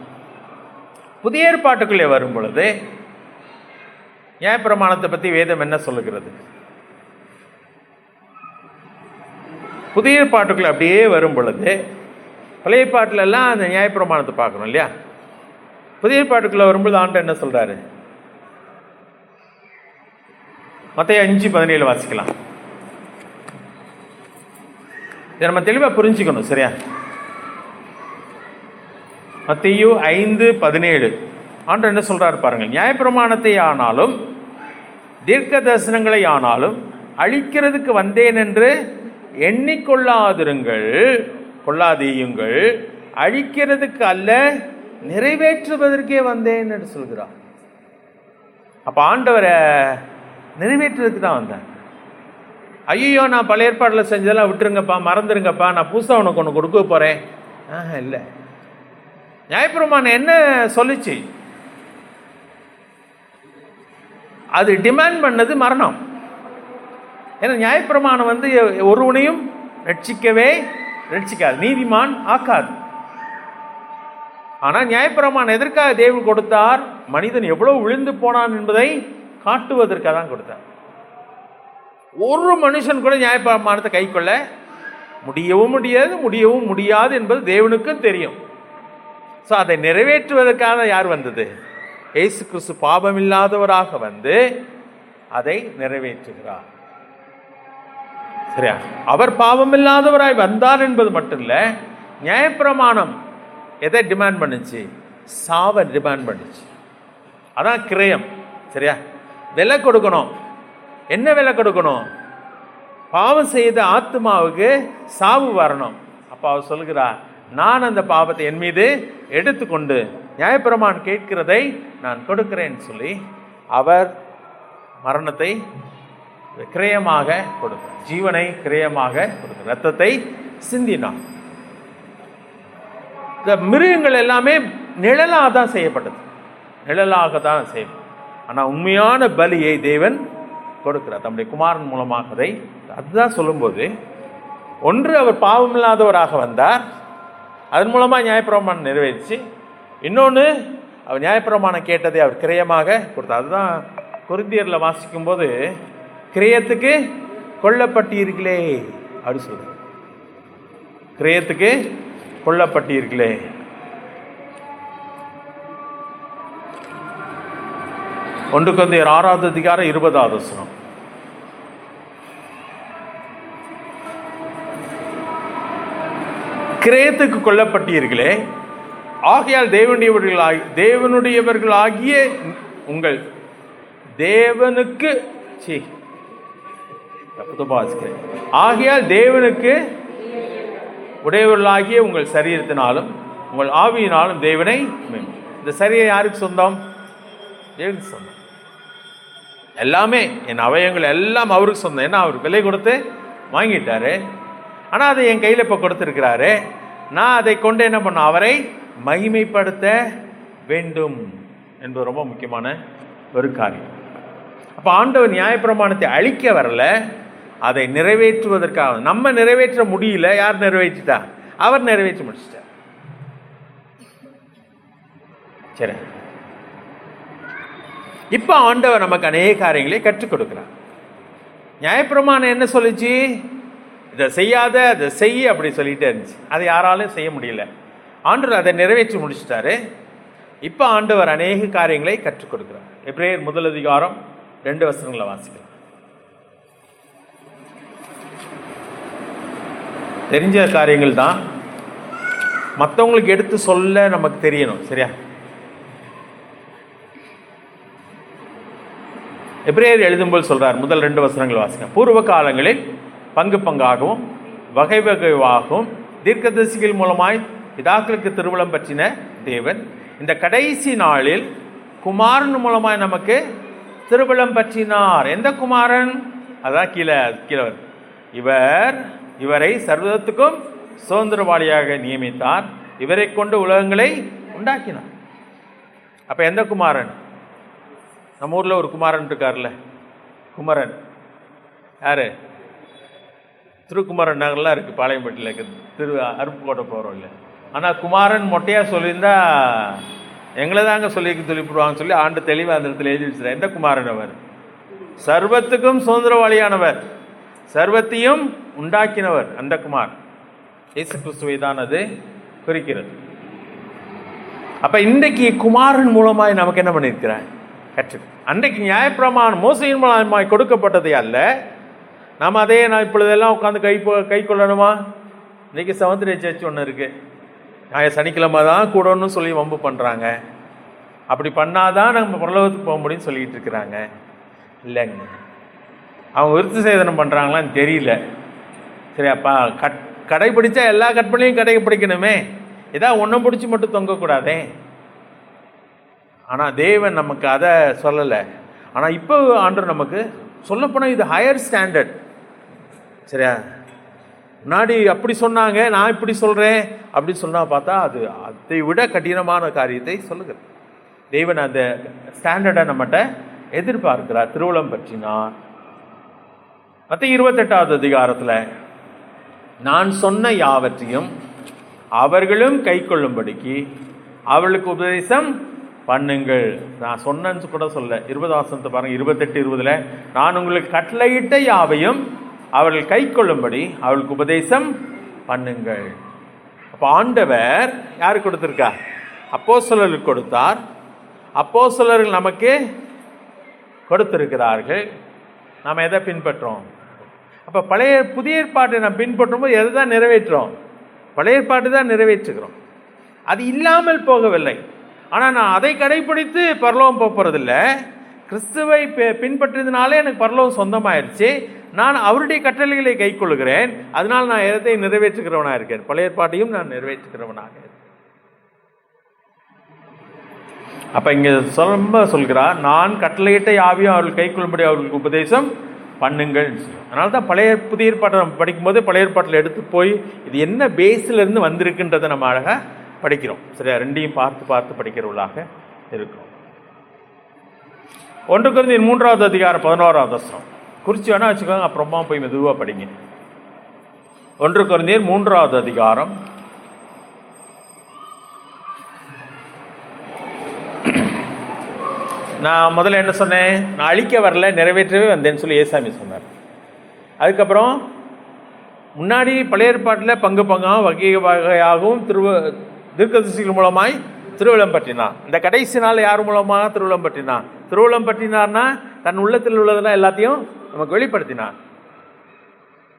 புதிய ஏற்பாட்டுக்குள்ளே வரும் பொழுது நியாயப்பிரமாணத்தை பற்றி வேதம் என்ன சொல்லுகிறது? புதிய பாட்டுக்குள்ள அப்படியே வரும் பொழுது பழைய பாட்டிலெல்லாம் அந்த நியாயப்பிரமாணத்தை பார்க்கணும் இல்லையா? புதிய பாட்டுக்குள்ள வரும்போது ஆண்டவர் என்ன சொல்றாரு? மத்தேயு 5:17 வாசிக்கலாம். இதை நம்ம தெளிவாக புரிஞ்சுக்கணும், சரியா? மத்தேயு 5:17 ஆண்டவர் என்ன சொல்றாரு பாருங்க. நியாயப்பிரமாணத்தை ஆனாலும் தீர்க்க தரிசனங்களை ஆனாலும் அழிக்கிறதுக்கு வந்தேன் என்று கொள்ளாதேயுங்கள், அழிக்கிறதுக்கு அல்ல நிறைவேற்றுவதற்கே வந்தேன் என்று சொல்கிறார். அப்ப ஆண்டவரை நிறைவேற்றுறதுக்கு தான் வந்தேன். ஐயோ, நான் பழைய ஏற்பாட்டில் செஞ்சதெல்லாம் விட்டுருங்கப்பா, மறந்துருங்கப்பா, நான் புதுசாக உனக்கு ஒன்று கொடுக்க போறேன். இல்லை. நியாயப்பிரமாணம் என்ன சொல்லிச்சு? அது டிமாண்ட் பண்ணது மரணம். ஏன்னா நியாயப்பிரமாணம் ஒருவனையும் ரட்சிக்காது, நீதிமான் ஆக்காது. ஆனால் நியாயப்பிரமாணம் எதற்காக தேவன் கொடுத்தார்? மனிதன் எவ்வளவு விழுந்து போனான் என்பதை காட்டுவதற்காக தான் கொடுத்தார். ஒரு மனுஷன் கூட நியாயப்பிரமாணத்தை கை கொள்ள முடியவும் முடியாது என்பது தேவனுக்கும் தெரியும். ஸோ அதை நிறைவேற்றுவதற்காக யார் வந்தது? இயேசு கிறிஸ்து பாவமில்லாதவராக வந்து அதை நிறைவேற்றுகிறார். சரியா? அவர் பாவமில்லாதவராய் வந்தார் என்பது மட்டும் இல்லை, நியாயப்பிரமாணம் எதை டிமாண்ட் பண்ணுச்சு? சாவை டிமாண்ட் பண்ணுச்சு. அதான் கிரயம். சரியா? விலை கொடுக்கணும். என்ன விலை கொடுக்கணும்? பாவம் செய்த ஆத்மாவுக்கு சாவு வரணும். அப்போ அவர் சொல்கிறார், நான் அந்த பாவத்தை என் மீது எடுத்துக்கொண்டு நியாயப்பிரமாணம் கேட்கிறதை நான் கொடுக்கிறேன் சொல்லி அவர் மரணத்தை கிரயமாக கொடுத்தார், ஜீவனை கிரயமாக கொடுத்தார், ரத்தத்தை சிந்தினார். இந்த மிருகங்கள் எல்லாமே நிழலாக தான் செய்யப்பட்டது, நிழலாக தான் செய்யப்பட்டது. ஆனால் உண்மையான பலியை தேவன் கொடுக்கிறார் தம்முடைய குமாரன் மூலமாக. அதுதான் சொல்லும்போது, ஒன்று அவர் பாவமில்லாதவராக வந்தார், அதன் மூலமாக நியாயப்பிரமாணம் நிறைவேறிச்சு. இன்னொன்று, அவர் நியாயப்பிரமாணம் கேட்டதை அவர் கிரயமாக கொடுத்தார். அதுதான் கொரிந்தியரில் வாசிக்கும் போது, கிரயத்துக்கு கொல்லப்பட்டீர்களே அப்படி சொல்றார். கிரயத்துக்கு கொல்லப்பட்டீர்களே. 1 கொரிந்தியர் 6:20 கிரயத்துக்கு கொல்லப்பட்டீர்களே, ஆகையால் தேவனுடையவர்களாகிய உங்கள் தேவனுக்கு ஆகையால் தேவனுக்கு உடையவர்களாகிய உங்கள் சரீரத்தினாலும் உங்கள் ஆவியினாலும் தேவனை. இந்த சரீரம் யாருக்கு சொந்தம்? தேவனுக்கு சொந்தம். எல்லாமே என் அவயங்கள் எல்லாம் அவருக்கு சொந்தம். ஏன்னா அவர் விலை கொடுத்து வாங்கிட்டாரு. ஆனால் அதை என் கையில் இப்போ கொடுத்துருக்கிறாரு. நான் அதை கொண்டு என்ன பண்ண, அவரை மகிமைப்படுத்த வேண்டும் என்பது ரொம்ப முக்கியமான ஒரு காரியம். அப்போ ஆண்டவர் நியாயப்பிரமாணத்தை அழிக்க வரல, அதை நிறைவேற்றுவதற்காக. நம்ம நிறைவேற்ற முடியல, யார் நிறைவேற்றிட்டா? அவர் நிறைவேற்றி முடிச்சிட்டார். சரி, இப்போ ஆண்டவர் நமக்கு அநேக காரியங்களை கற்றுக் கொடுக்கிறார். நியாயப்பிரமாணம் என்ன சொல்லிச்சு? இதை செய்யாத, அதை செய்ய அப்படி சொல்லிட்டே இருந்துச்சு. அதை யாராலும் செய்ய முடியல. ஆண்டவர் அதை நிறைவேற்றி முடிச்சிட்டாரு. இப்போ ஆண்டவர் அநேக காரியங்களை கற்றுக் கொடுக்கிறார். எபிரேயர் 1:2 வாசிக்கலாம். தெரிஞ்ச காரியங்கள் தான், மற்றவங்களுக்கு எடுத்து சொல்ல நமக்கு தெரியணும். சரியா? எபிரேயர் எழுதும்போது சொல்றார், முதல் 2 வசனங்கள் வாசிக்கலாம். பூர்வ காலங்களில் பங்கு பங்காகவும் வகை வகையாகவும் தீர்க்கதரிசிகள் மூலமாய் பிதாக்களுக்கு திருவுளம் பற்றின தேவன் இந்த கடைசி நாளில் குமாரன் மூலமாய் நமக்கு திருவுளம் பற்றினார். எந்த குமாரன்? அதான் கீழே இவரை சர்வத்துக்கும் சுதந்திரவாளியாக நியமித்தார், இவரை கொண்டு உலகங்களை உண்டாக்கினார். அப்ப எந்த குமாரன்? நம்ம ஊர்ல ஒரு குமாரன் இருக்கார்ல, குமரன். யாரு? திருக்குமரன் நகர்லாம் இருக்குது, பாளையம்பட்டியில் இருக்குது, அருப்புக்கோட்டை போகிறோம் இல்லை. ஆனால் குமாரன் மொட்டையாக சொல்லியிருந்தா எங்களை தாங்க சொல்லிவிடுவாங்க சொல்லி ஆண்டு தெளிவாக அந்த இடத்துல எழுதி வச்சுருக்கார். எந்த குமாரன்? அவர் சர்வத்துக்கும் சுதந்திரவாளியானவர், சர்வத்தையும் உண்டாக்கினவர் அந்த குமார் இயேசு கிறிஸ்துவை தான் அது குறிக்கிறது. அப்ப இன்றைக்கு குமாரன் மூலமாய் நமக்கு என்ன பண்ணியிருக்கிறேன் கற்று. அன்றைக்கு நியாயப்பிரமாணம் மோசையின் மூலமாய் கொடுக்கப்பட்டதே அல்ல. நாம் அதே நான் இப்பொழுதெல்லாம் உட்காந்து கை கொள்ளணுமா? இன்னைக்கு சமுத்திர சர்ச் ஒன்று இருக்கு, சனிக்கிழமை தான் கூடணும்னு சொல்லி வம்பு பண்ணுறாங்க. அப்படி பண்ணாதான் நம்ம பரலோகத்துக்கு போக முடியும்னு சொல்லிட்டு இருக்கிறாங்க. இல்லைங்க, அவங்க விருத்த சேதனம் பண்ணுறாங்களான்னு தெரியல. சரி, அப்பா கடைப்பிடிச்சா எல்லா கற்பனையும் கடைப்பிடிக்கணுமே, ஏதாவது ஒன்றை பிடிச்சி மட்டும் தொங்கக்கூடாதே. ஆனால் தேவன் நமக்கு அதை சொல்லலை. ஆனால் இப்போ ஆண்டவர் நமக்கு சொல்லப்போனால் இது ஹையர் ஸ்டாண்டர்ட். சரியா? முன்னாடி அப்படி சொன்னாங்க, நான் இப்படி சொல்கிறேன் அப்படின்னு சொன்னால் பார்த்தா அது அதை விட கடினமான காரியத்தை சொல்லுகிறது. தேவன் அந்த ஸ்டாண்டர்டை நம்மகிட்ட எதிர்பார்க்கிறார். திருவுளம் பற்றினார். மத்திய 28வது அதிகாரத்தில் நான் சொன்ன யாவற்றையும் அவர்களும் கை கொள்ளும்படிக்கு அவளுக்கு உபதேசம் பண்ணுங்கள். நான் சொன்னேன்னு கூட சொல்ல. 20 பாருங்க, 28:20 நான் உங்களுக்கு கட்டளையிட்ட யாவையும் அவர்கள் கை கொள்ளும்படி அவளுக்கு உபதேசம் பண்ணுங்கள். அப்போ ஆண்டவர் யாருக்கு கொடுத்திருக்கா? அப்போஸ்தலர்களுக்கு கொடுத்தார். அப்போஸ்தலர்கள் நமக்கு கொடுத்திருக்கிறார்கள். நாம் எதை பின்பற்றோம்? அப்போ புதிய ஏற்பாட்டை நாம் பின்பற்றும் போது எதை தான் நிறைவேற்றோம்? பழைய ஏற்பாட்டு தான் நிறைவேற்றுகிறோம். அது இல்லாமல் போகவில்லை. ஆனால் நான் அதை கடைபிடித்து பரலோகம் போகிறதில்லை. கிறிஸ்துவை பின்பற்றியதுனாலே எனக்கு பரலோகம் சொந்தமாயிருச்சு. நான் அவருடைய கட்டளைகளை கை கொள்கிறேன். அதனால் நான் எதை நிறைவேற்றுகிறவனாக இருக்கேன்? பழைய ஏற்பாட்டையும் நான் நிறைவேற்றுகிறவனாக இருக்கேன். அப்ப இங்க சொல்கிறார், நான் கட்டளையிட்ட யாவையும் அவர்கள் கை கொள்ளும்படி அவர்களுக்கு உபதேசம் பண்ணுங்கள். அதனால தான் புதிய ஏற்பாட்டை நம்ம படிக்கும்போது பழைய ஏற்பாட்டில் எடுத்து போய் இது என்ன பேஸில் இருந்து வந்திருக்குன்றதை நம்ம அழகாக படிக்கிறோம். சரியா? ரெண்டையும் பார்த்து படிக்கிறவர்களாக இருக்கும். 1 கொரிந்தியர் 3வது அதிகாரம் 11வது வசனம் குறிச்சு வேணா வச்சுக்கோங்க, அப்புறமா போய் மெதுவாக படிங்க. 1 கொரிந்தியர் 3வது அதிகாரம் நான் முதல்ல என்ன சொன்னேன்? நான் அழிக்க வரல, நிறைவேற்றவே வந்தேன்னு சொல்லி ஏசாமி சொன்னார். அதுக்கப்புறம் முன்னாடி பழைய ஏற்பாட்டில் பங்காகவும் வகையாகவும் தீர்க்கதரிசிகள் மூலமாய் திருவுளம் பற்றினார். இந்த கடைசி நாள் யார் மூலமாக திருவுளம் பற்றினார்? திருவுளம் பற்றினார்னா தன் உள்ளத்தில் உள்ளதெல்லாம் எல்லாத்தையும் நமக்கு வெளிப்படுத்தினார்.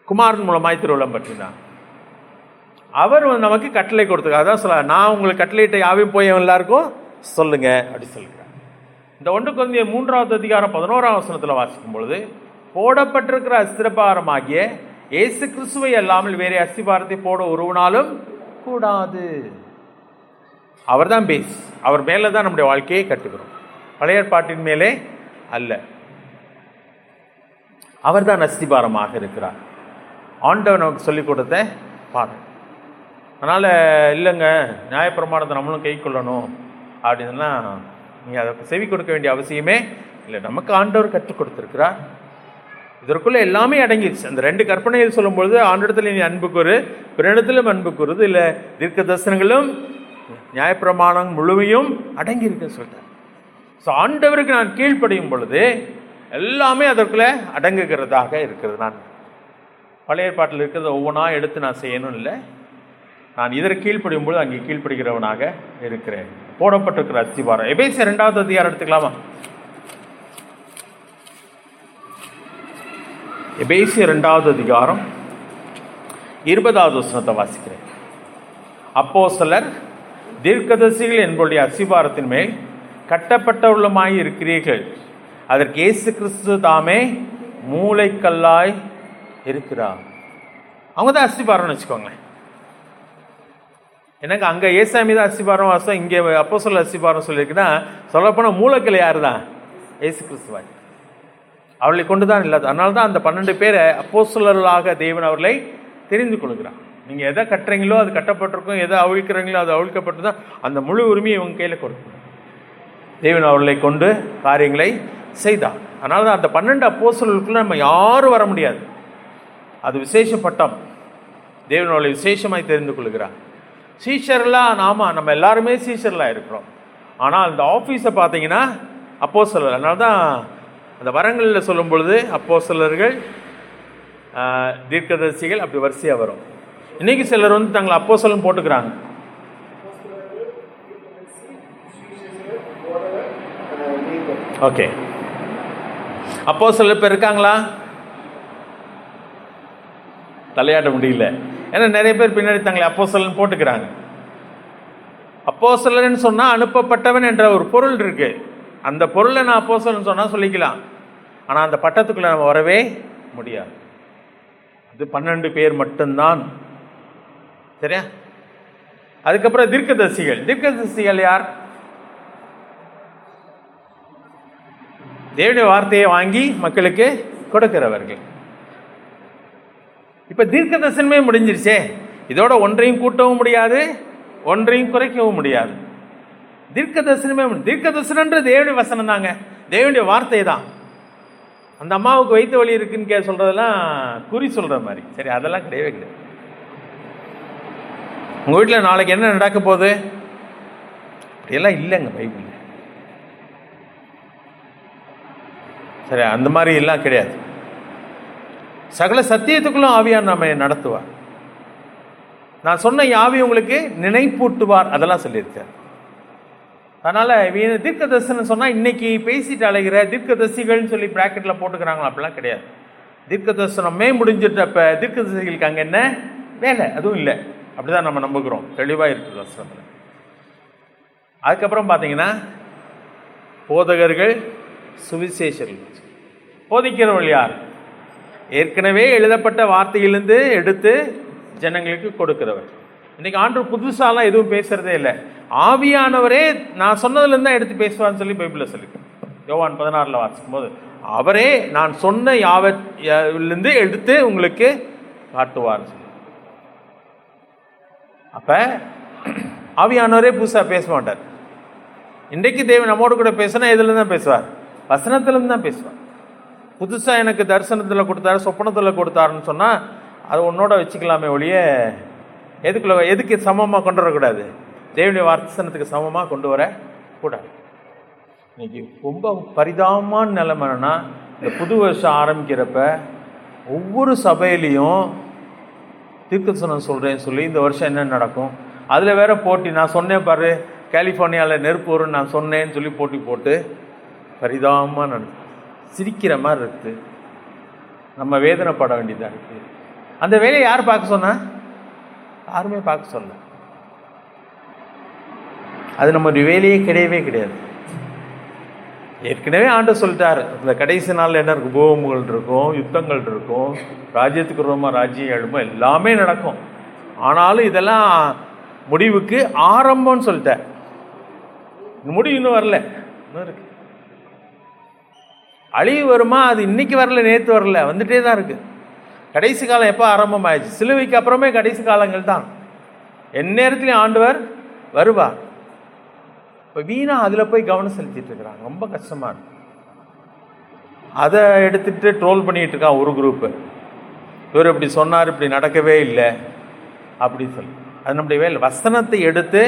குமாரன் மூலமாய் திருவுளம் பற்றினார். அவர் நமக்கு கட்டளை கொடுத்துருக்கார். அதான் சொல்ல, நான் உங்களுக்கு கட்டளையிட்ட யாவையும் போய் எல்லாருக்கும் சொல்லுங்க அப்படி சொல்லுங்க. இந்த 1 கொரிந்தியர் 3வது அதிகாரம் 11வது வசனத்தில் வாசிக்கும் பொழுது, போடப்பட்டிருக்கிற அஸ்திரபாரமாகிய இயேசு கிறிஸ்துவை அல்லாமல் வேற அஸ்திபாரத்தை போட ஒருவனாலும் கூடாது. அவர் தான் பேஸ். அவர் மேலே தான் நம்முடைய வாழ்க்கையை கட்டுகிறோம், பழைய ஏற்பாட்டின் மேலே அல்ல. அவர் தான் அஸ்திபாரமாக இருக்கிறார். ஆண்டவர் நமக்கு சொல்லிக் கொடுத்த பாடம். அதனால் இல்லைங்க, நியாயப்பிரமாணத்தை நம்மளும் கை கொள்ளணும் அப்படின்னா நீங்கள் அதை செவி கொடுக்க வேண்டிய அவசியமே இல்லை. நமக்கு ஆண்டவர் கற்றுக் கொடுத்துருக்கிறார். இதற்குள்ளே எல்லாமே அடங்கிடுச்சு. அந்த 2 கற்பனைகள் சொல்லும்பொழுது ஆண்டிடத்தில் நீ அன்பு கூறு, பிறனிடத்திலும் அன்பு கூறுது, இல்லை தீர்க்க தரிசனங்களும் நியாயப்பிரமாணம் முழுமையும் அடங்கி இருக்குன்னு சொல்லிட்டார். ஸோ ஆண்டவருக்கு நான் கீழ்ப்படியும் பொழுது எல்லாமே அதற்குள்ளே அடங்குகிறதாக இருக்கிறது. நான் பழைய ஏற்பாட்டில் இருக்கிறத ஒவ்வொன்றா எடுத்து நான் செய்யணும் இல்லை. நான் இதற்கு கீழ்ப்படியும் பொழுது அங்கே கீழ்ப்படுகிறவனாக இருக்கிறேன். போடப்பட்டிருக்கிற அஸ்திபாரம். எபேசியர் 2வது அதிகாரம் எடுத்துக்கலாமா? எபேசியர் 2வது அதிகாரம் 20வது வசனத்தை வாசிக்கிறேன். அப்போஸ்தலர் தீர்க்கதரிசிகள் என்பவருடைய அஸ்திபாரத்தின் மேல் கட்டப்பட்டவர்களுமாய் இருக்கிறீர்கள். அதற்கு இயேசு கிறிஸ்து தாமே மூளைக்கல்லாய் இருக்கிறார். அவங்க தான் அஸ்திபாரம்னு வச்சுக்கோங்களேன். எனக்கு அங்கே ஏசாமி தான் அஸ்திபாரம் வாசம், இங்கே அப்போஸ்தலர் அஸ்திபாரம் சொல்லியிருக்குன்னா சொல்லப்போனால் மூலக்கல் யார் தான்? இயேசு கிறிஸ்துவாய். அவர்களை கொண்டு தான் இல்லாது. அதனால தான் அந்த 12 பேரை அப்போஸ்தலர்களாக தேவன் அவர்களை தெரிந்து கொள்கிறார். நீங்கள் எதை கட்டுறீங்களோ அது கட்டப்பட்டிருக்கும், எதை அவிழ்க்கிறீங்களோ அது அவிழ்க்கப்பட்டு தான் அந்த முழு உரிமையை இவங்க கையில் கொடுக்கும். தேவன் அவர்களை கொண்டு காரியங்களை செய்தார். அதனால தான் அந்த 12 அப்போஸ்தலர்களுக்குள்ள நம்ம யாரும் வர முடியாது. அது விசேஷ பட்டம். தேவன் அவர்களை விசேஷமாய் தெரிந்து கொள்கிறார். சீஷர்லாம் நம்ம எல்லாருமே சீஷர்லாம் இருக்கிறோம். ஆனால் அந்த ஆஃபீஸை பார்த்தீங்கன்னா அப்போஸ்தலர். அதனால தான் அந்த வரங்களில் சொல்லும் பொழுது அப்போஸ்தலர்கள் தீர்க்கதரிசிகள், அப்படி வரிசையாக வரும். இன்னைக்கு சிலர் வந்து தங்களை அப்போஸ்தலன் போட்டுக்கிறாங்க. ஓகே, அப்போஸ்தலர் இப்போ இருக்காங்களா? தலையாட்ட முடியல. ஏன்னா நிறைய பேர் பின்னாடி தங்களை அப்போஸ்தலன் போட்டுக்கிறாங்க. அப்போஸ்தலன் சொன்னால் அனுப்பப்பட்டவன் என்ற ஒரு பொருள் இருக்கு. அந்த பொருளை நான் அப்போஸ்தலன் சொன்னால் சொல்லிக்கலாம். ஆனால் அந்த பட்டத்துக்குள்ள நம்ம வரவே முடியாது. அது 12 பேர் மட்டும்தான். சரியா? அதுக்கப்புறம் தீர்க்கதரிசிகள். தீர்க்கதரிசிகள் யார்? தேவனுடைய வார்த்தையை வாங்கி மக்களுக்கு கொடுக்கிறவர்கள். இப்ப தீர்க்க தரிசனமே முடிஞ்சிருச்சே. இதோட ஒன்றையும் கூட்டவும் முடியாது, ஒன்றையும் குறைக்கவும் முடியாது. தீர்க்க தரிசனமே தீர்க்க தரிசனன்ற தேவனுடைய வசனம் தாங்க, தேவனுடைய வார்த்தை தான். அந்த அம்மாவுக்கு வயிற்று வலி இருக்குன்னு சொல்றதெல்லாம் குறி சொல்ற மாதிரி. சரி, அதெல்லாம் கிடையவே கிடையாது. உங்க வீட்டில் நாளைக்கு என்ன நடக்க போகுது அப்படியெல்லாம் இல்லைங்க பைபிள். சரி, அந்த மாதிரி எல்லாம் கிடையாது. சகல சத்தியத்துக்குள்ளும் ஆவியார் நம்ம நடத்துவார். நான் சொன்ன ஆவி உங்களுக்கு நினைப்பூட்டுவார், அதெல்லாம் சொல்லியிருக்கார். அதனால தீர்க்க தரிசனம் சொன்னா இன்னைக்கு பேசிட்டு அழைகிற தீர்க்க தரிசிகள்னு சொல்லி பிராக்கெட்ல போட்டுக்கிறாங்களா? அப்படிலாம் கிடையாது. தீர்க்க தரிசனமே முடிஞ்சிட்டப்ப தீர்க்க தரிசிகளுக்கு அங்கே என்ன வேலை? அதுவும் இல்லை. அப்படிதான் நம்ம நம்புகிறோம். தெளிவா இருக்குது வசனத்தில். அதுக்கப்புறம் பார்த்தீங்கன்னா போதகர்கள், சுவிசேஷர்கள். போதிக்கிறவர்கள் யார்? ஏற்கனவே எழுதப்பட்ட வார்த்தையிலிருந்து எடுத்து ஜனங்களுக்கு கொடுக்கிறவர். இன்னைக்கு ஆண்டவர் புதுசாலாம் எதுவும் பேசுறதே இல்லை. ஆவியானவரே நான் சொன்னதுலேருந்து தான் எடுத்து பேசுவான்னு சொல்லி பைபிளில் சொல்லிருக்கு. யோவான் 16 வாசிக்கும் போது அவரே நான் சொன்ன யாவிலிருந்து எடுத்து உங்களுக்கு காட்டுவார் சொல்லி. அப்ப ஆவியானவரே புதுசாக பேச மாட்டார். இன்றைக்கு தேவன் நம்மோடு கூட பேசினா எதுல தான் பேசுவார்? வசனத்திலிருந்து தான் பேசுவார். புதுசாக எனக்கு தரிசனத்தில் கொடுத்தாரு, சொப்பனத்தில் கொடுத்தாருன்னு சொன்னால் அதை உன்னோட வச்சுக்கலாமே ஒழிய எதுக்கு சமமாக கொண்டு வரக்கூடாது? தேவனுடைய வசனத்துக்கு சமமாக கொண்டு வர கூடாது. இன்னைக்கு ரொம்ப பரிதாபமான நிலைமைன்னா, இந்த புது வருஷம் ஆரம்பிக்கிறப்ப ஒவ்வொரு சபையிலையும் தீர்க்கதரிசனம் சொல்கிறேன்னு சொல்லி இந்த வருஷம் என்ன நடக்கும், அதில் வேற போட்டி. நான் சொன்னேன் பாரு, கலிஃபோர்னியாவில் நெருப்பு வரும்னு நான் சொன்னேன்னு சொல்லி போட்டி போட்டு பரிதாபமாக நடக்கும். சிரிக்கிற மாதிரி இருக்குது. நம்ம வேதனைப்பட வேண்டியதாக இருக்குது. அந்த வேலையை யார் பார்க்க சொன்னா? யாருமே பார்க்க சொல்ல. அது நம்மளுடைய வேலையே கிடையவே கிடையாது. ஏற்கனவே ஆண்டு சொல்லிட்டார், இந்த கடைசி நாளில் என்ன இருக்கும்? பூகம்பங்கள் இருக்கும், யுத்தங்கள் இருக்கும், ராஜ்யத்துக்கு ரோமா ராஜ்யம் எழுமோ எல்லாமே நடக்கும். ஆனாலும் இதெல்லாம் முடிவுக்கு ஆரம்பம்னு சொல்லிட்டார். முடிவு இன்னும் வரல, இன்னும் இருக்கு. அழிவு வருமா? அது இன்னைக்கு வரல, நேற்று வரல, வந்துட்டே தான் இருக்கு. கடைசி காலம் எப்போ ஆரம்பம் ஆயிடுச்சு? சிலுவைக்கு அப்புறமே கடைசி காலங்கள் தான். எந்நேரத்துலையும் ஆண்டவர் வருவார். இப்போ வீணா அதில் போய் கவனம் செலுத்திட்டு இருக்கிறாங்க. ரொம்ப கஷ்டமா இருக்கு. அதை எடுத்துட்டு ட்ரோல் பண்ணிட்டு இருக்கான் ஒரு குரூப்பு. இவர் இப்படி சொன்னார், இப்படி நடக்கவே இல்லை அப்படி சொல்லி. அது நம்முடைய வேலை. வசனத்தை எடுத்து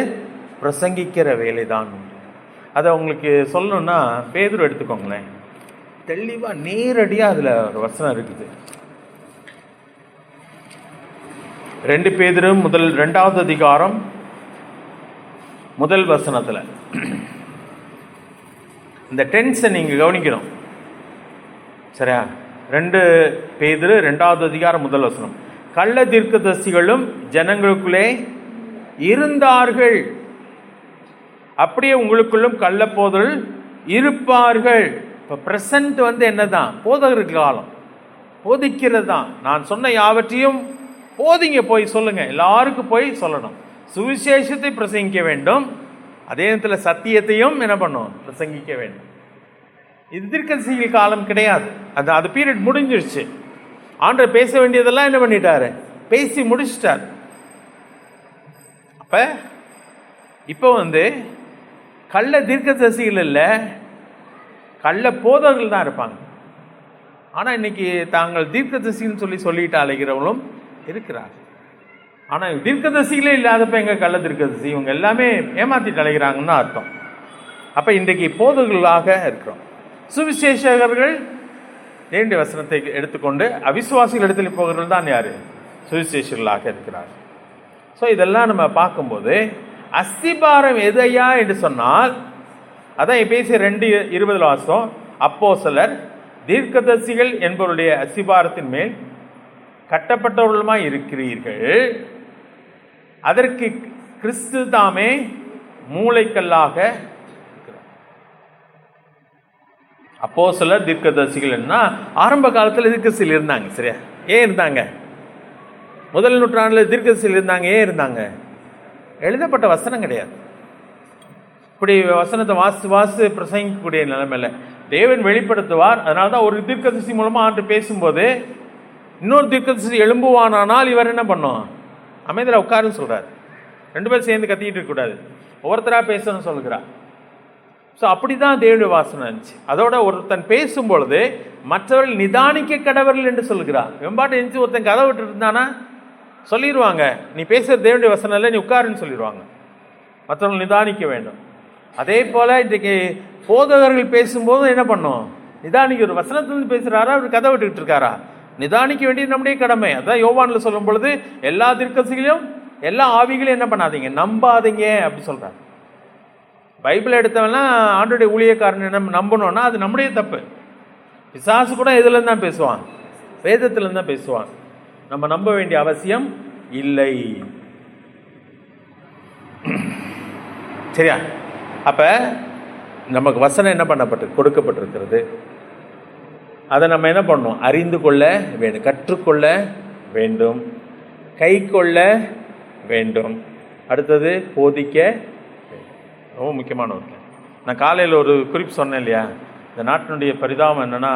பிரசங்கிக்கிற வேலை தான். அதை உங்களுக்கு சொல்லணும்னா பேதுரு எடுத்துக்கோங்களேன். தெளிவாக நேரடியாக அதில் ஒரு வசனம் இருக்குது. 2 பேதுரு 2வது அதிகாரம் 1 வசனத்தில் இந்த டென்ஸை நீங்கள் கவனிக்கணும். சரியா? 2 பேதுரு 2வது அதிகாரம் 1 வசனம். கள்ள தீர்க்கதரிசிகளும் ஜனங்களுக்குள்ளே இருந்தார்கள், அப்படியே உங்களுக்குள்ளும் கள்ள போதல் இருப்பார்கள். இப்போ ப்ரெசன்ட் என்னதான்? போதகருக்கு காலம், போதிக்கிறது தான். நான் சொன்ன யாவற்றையும் போதிங்க, போய் சொல்லுங்க, எல்லாருக்கும் போய் சொல்லணும். சுவிசேஷத்தை பிரசங்கிக்க வேண்டும், அதே நேரத்தில் சத்தியத்தையும் என்ன பண்ணும்? பிரசங்கிக்க வேண்டும். இது தீர்க்கதரிசிகள் காலம் கிடையாது. அது பீரியட் முடிஞ்சிருச்சு. ஆண்டவர் பேச வேண்டியதெல்லாம் என்ன பண்ணிட்டாரு? பேசி முடிச்சிட்டார். அப்ப இப்போ கள்ள தீர்க்கதரிசிகள் இல்லை, கள்ள போதகர்கள் தான் இருப்பாங்க. ஆனால் இன்னைக்கு தாங்கள் தீர்க்கதரிசின்னு சொல்லிட்டு அழைக்கிறவங்களும் இருக்கிறார். ஆனால் தீர்க்கதரிசிகளே இல்லாதப்ப எங்க கள்ள தீர்க்கதரிசி? இவங்க எல்லாமே ஏமாத்திட்டு அழைக்கிறாங்கன்னு அர்த்தம். அப்ப இன்றைக்கு போதகர்களாக இருக்கிறோம். சுவிசேஷகர்கள் தேவனுடைய வசனத்தை எடுத்துக்கொண்டு அவிசுவாசிகள் இடத்துல போகிறவர்கள் தான் யாரு? சுவிசேஷர்களாக இருக்கிறார். ஸோ இதெல்லாம் நம்ம பார்க்கும்போது அஸ்திபாரம் எதையா என்று சொன்னால், அதான் எபேசியர் 2:20 வாசம், அப்போஸ்தலர் தீர்க்கதரிசிகள் என்பவருடைய அஸ்திபாரத்தின் மேல் கட்டப்பட்டவர்களுமாய் இருக்கிறீர்கள், அதற்கு கிறிஸ்து தாமே மூளைக்கல்லாக இருக்கிறார். அப்போஸ்தலர் தீர்க்கதரிசிகள் என்ன ஆரம்ப காலத்தில் தீர்க்கதரிசிகள் இருந்தாங்க. சரியா? ஏன் இருந்தாங்க? முதல் நூற்றாண்டில் தீர்க்கதரிசிகள் இருந்தாங்க. ஏன் இருந்தாங்க? எழுதப்பட்ட வசனம் கிடையாது. இப்படி வசனத்தை வாசி பிரசங்கிக்கக்கூடிய நிலைமையில தேவன் வெளிப்படுத்துவார். அதனால தான் ஒரு தீர்க்கதரிசி மூலமா ஆண்டு பேசும்போது இன்னொரு தீர்க்கதரிசி எழும்புவானால் இவர் என்ன பண்ணும்? அமைதியில் உட்காருன்னு சொல்றாரு. 2 பேரும் சேர்ந்து கத்திக்கிட்டு இருக்கக்கூடாது, ஒவ்வொருத்தரா பேசணும்னு சொல்லுகிறார். ஸோ அப்படிதான் தேவனுடைய வாசனை இருந்துச்சு. அதோட ஒருத்தன் பேசும்பொழுது மற்றவர்கள் நிதானிக்க கடவர்கள் என்று சொல்லுகிறார். வெம்பாட்டு இருந்துச்சு ஒருத்தன் கதை விட்டு இருந்தானா சொல்லிடுவாங்க, நீ பேசுகிற தேவனுடைய வசனம் இல்லை, நீ உட்காருன்னு சொல்லிடுவாங்க. மற்றவர்கள் நிதானிக்க வேண்டும். அதே போல் இன்றைக்கு போதகர்கள் பேசும்போது என்ன பண்ணும்? நிதானிக்க. ஒரு வசனத்திலிருந்து பேசுகிறாரா, அவர் கதை விட்டுக்கிட்டு இருக்காரா? நிதானிக்க வேண்டியது நம்முடைய கடமை. அதான் யோவானில் சொல்லும் பொழுது எல்லா தீர்க்கதரிசிகளையும் எல்லா ஆவிகளையும் என்ன பண்ணாதீங்க, நம்பாதீங்க அப்படி சொல்கிறார். பைபிள் எடுத்தவெல்லாம் ஆண்டுடைய ஊழியக்காரன் நம்ம நம்பணும்னா அது நம்முடைய தப்பு. பிசாசு கூட இதுலேருந்து தான் பேசுவான், வேதத்திலேருந்து தான் பேசுவான். நம்ம நம்ப வேண்டிய அவசியம் இல்லை. சரியா? அப்ப நமக்கு வசனம் என்ன பண்ணப்பட்டு கொடுக்கப்பட்டிருக்கிறது, அதை நம்ம என்ன பண்ணணும்? அறிந்து கொள்ள வேண்டும், கற்றுக்கொள்ள வேண்டும், கை கொள்ள வேண்டும். அடுத்தது போதிக்க வேண்டும். ரொம்ப முக்கியமான ஒரு. நான் காலையில் ஒரு குறிப்பு சொன்னேன் இல்லையா, இந்த நாட்டினுடைய பரிதாபம் என்னன்னா,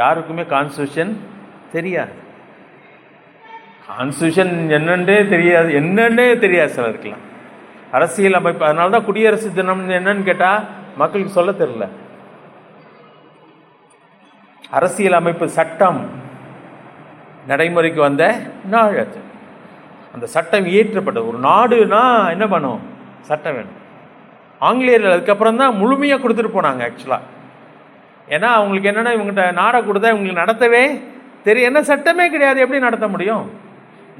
யாருக்குமே கான்ஸ்டியூஷன் தெரியாது. கான்ஸ்டியூஷன் என்னன்னே தெரியாது சிலருக்குலாம். அரசியல் அமைப்பு, அதனால தான் குடியரசு தினம் என்னன்னு கேட்டால் மக்களுக்கு சொல்ல தெரியல. அரசியல் அமைப்பு சட்டம் நடைமுறைக்கு வந்த நாள் அது. அந்த சட்டம் இயற்றப்பட்ட ஒரு நாடுனா என்ன பண்ணும்? சட்டம் வேணும். ஆங்கிலேயர்கள் அதுக்கப்புறம் தான் முழுமையாக கொடுத்துட்டு போனாங்க ஆக்சுவலாக. ஏன்னா அவங்களுக்கு என்னென்னா, இவங்ககிட்ட நாடை கொடுத்தா இவங்களுக்கு நடத்தவே தெரியும். என்ன சட்டமே கிடையாது, எப்படி நடத்த முடியும்?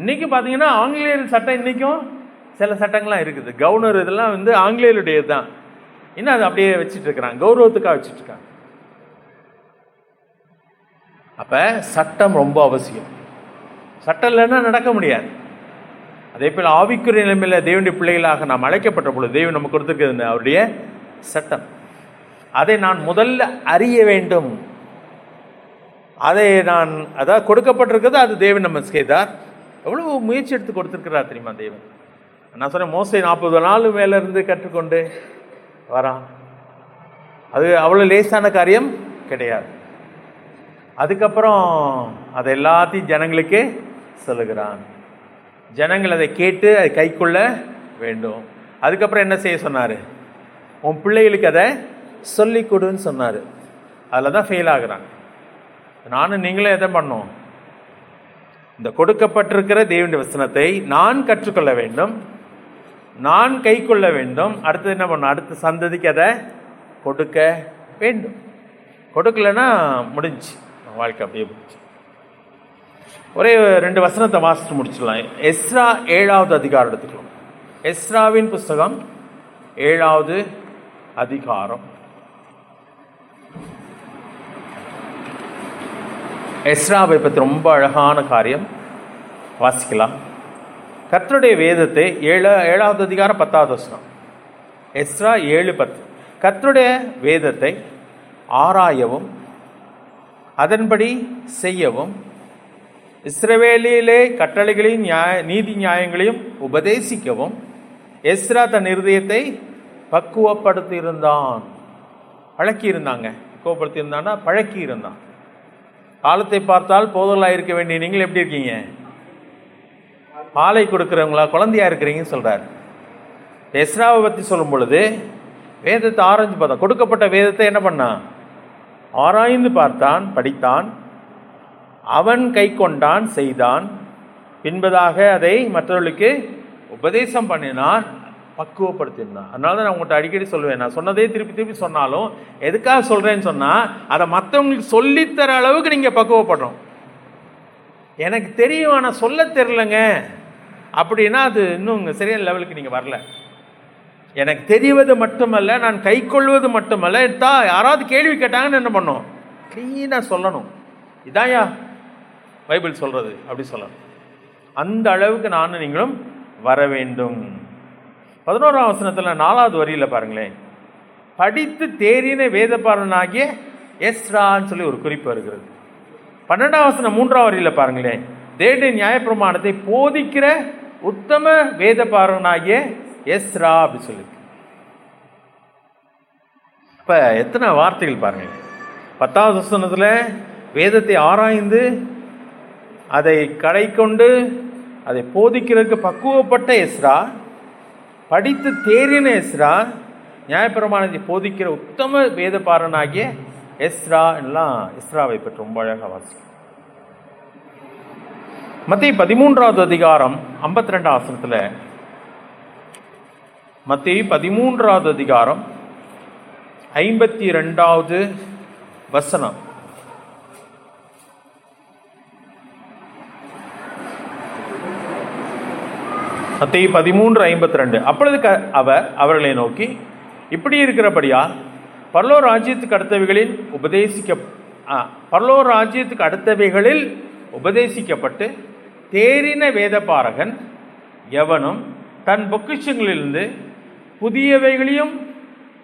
இன்றைக்கி பார்த்தீங்கன்னா ஆங்கிலேயர் சட்டம் இன்றைக்கும் சில சட்டங்கள்லாம் இருக்குது. கவர்னர் இதெல்லாம் வந்து ஆங்கிலேயருடையது தான். இன்னும் அதை அப்படியே வச்சுட்டு இருக்கிறாங்க, கௌரவத்துக்காக வச்சுட்டு இருக்காங்க. அப்போ சட்டம் ரொம்ப அவசியம். சட்டம் இல்லைன்னா நடக்க முடியாது. அதே போல் ஆவிக்குரிய நிலைமையில் தேவனுடைய பிள்ளைகளாக நாம் அழைக்கப்பட்ட பொழுது தேவன் நமக்கு கொடுத்துருக்கிறது அவருடைய சட்டம். அதை நான் முதல்ல அறிய வேண்டும். அதாவது கொடுக்கப்பட்டிருக்கிறது, அது தேவன் நம்ம செய்தார். எவ்வளோ முயற்சி எடுத்து கொடுத்துருக்கிறார் தெரியுமா தேவன். நான் சொன்னேன், மோசே 40 நாள் மேலே இருந்து கற்றுக்கொண்டு வரான். அது அவ்வளோ லேசான காரியம் கிடையாது. அதுக்கப்புறம் அதை எல்லாத்தையும் ஜனங்களுக்கு சொல்லுகிறான். ஜனங்கள் அதை கேட்டு அதை கை கொள்ள வேண்டும். அதுக்கப்புறம் என்ன செய்ய சொன்னார்? உன் பிள்ளைகளுக்கு அதை சொல்லிக் கொடுன்னு சொன்னார். அதில் தான் ஃபெயில் ஆகுறாங்க. நானும் நீங்களும் எதை பண்ணோம்? இந்த கொடுக்கப்பட்டிருக்கிற தேவனுடைய வசனத்தை நான் கற்றுக்கொள்ள வேண்டும், நான் கை கொள்ள வேண்டும். அடுத்தது என்ன பண்ணணும்? அடுத்த சந்ததிக்கு அதை கொடுக்க வேண்டும். கொடுக்கலன்னா முடிஞ்சு வாழ்க்கை அப்படியே முடிஞ்சு. ஒரே 2 வசனத்தை வாசித்து முடிச்சிடலாம். எஸ்ரா 7வது அதிகாரம் எடுத்துக்கலாம். எஸ்ராவின் புஸ்தகம் 7வது அதிகாரம். எஸ்ராவை பற்றி ரொம்ப அழகான காரியம் வாசிக்கலாம். கர்த்தருடைய வேதத்தை 7வது அதிகாரம் 10வது வசனம். எஸ்ரா 7:10. கர்த்தருடைய வேதத்தை ஆராயவும் அதன்படி செய்யவும் இஸ்ரவேலிலே கட்டளைகளையும் நீதி நியாயங்களையும் உபதேசிக்கவும் எஸ்ரா தன் இருதயத்தை பக்குவப்படுத்தி இருந்தான். பழக்கி இருந்தாங்க. பக்குவப்படுத்தி இருந்தான்னா பழக்கி இருந்தான். காலத்தை பார்த்தால் போதலாக இருக்க வேண்டிய நீங்கள் எப்படி இருக்கீங்க? பாலை கொடுக்குறவங்களா, குழந்தையா இருக்கிறீங்கன்னு சொல்றாரு. எஸ்ராவை பற்றி சொல்லும் பொழுது வேதத்தை ஆராய்ந்து பார்த்தான். கொடுக்கப்பட்ட வேதத்தை என்ன பண்ணான்? ஆராய்ந்து பார்த்தான், படித்தான், அவன் கை கொண்டான், செய்தான், பின்பதாக அதை மற்றவர்களுக்கு உபதேசம் பண்ணினான். பக்குவப்படுத்தியிருந்தான். அதனால தான் நான் உங்கள்கிட்ட அடிக்கடி சொல்லுவேன், நான் சொன்னதே திருப்பி திருப்பி சொன்னாலும் எதுக்காக சொல்கிறேன்னு சொன்னால், அதை மற்றவங்களுக்கு சொல்லித்தர அளவுக்கு நீங்கள் பக்குவப்படணும். எனக்கு தெரியும் ஆனால் சொல்ல தெரிலங்க அப்படின்னா அது இன்னும் சரியான லெவலுக்கு நீங்கள் வரல. எனக்கு தெரிவது மட்டுமல்ல, நான் கை கொள்வது மட்டுமல்ல, யாராவது கேள்வி கேட்டாங்கன்னு என்ன பண்ணணும், க்ளீனாக சொல்லணும். இதாயா பைபிள் சொல்கிறது அப்படி சொல்லணும். அந்த அளவுக்கு நானும் நீங்களும் வர வேண்டும். 11ஆம் வசனத்தில் 4வது வரியில் பாருங்களேன், படித்து தேறின வேதபாரனாகிய எஸ்ரான்னு சொல்லி ஒரு குறிப்பு வருகிறது. 12ஆம் வசனம் 3ஆம் வரியில் பாருங்களேன், தேவனுடைய நியாயப்பிரமாணத்தை போதிக்கிற உத்தம வேதபாரனாகிய எஸ்ரா அப்படி சொல்லி. இப்போ எத்தனை வார்த்தைகள் பாருங்க. 10வது வசனத்தில் வேதத்தை ஆராய்ந்து அதை கடை கொண்டு அதை போதிக்கிறதுக்கு பக்குவப்பட்ட எஸ்ரா, படித்து தேறின எஸ்ரா, நியாயப்பிரமாணத்தை போதிக்கிற உத்தம வேதபாரனாகிய எஸ்ரா எல்லாம் எஸ்ராவை பற்றி ரொம்ப அழகாக வாசிக்கும். மத்தேயு 13வது அதிகாரம் 52ஆம் வசனத்தில், மத்தேயு 13வது அதிகாரம் 52வது வசனம், மத்தேயு 13:52. அப்பொழுது அவர் அவர்களை நோக்கி, இப்படி இருக்கிறபடியால் பரலோக ராஜ்யத்துக்கு அடுத்தவைகளில் உபதேசிக்கப்பட்டு தேறின வேதபாரகன் எவனும் தன் பொக்கிஷங்களிலிருந்து புதியவைகளையும்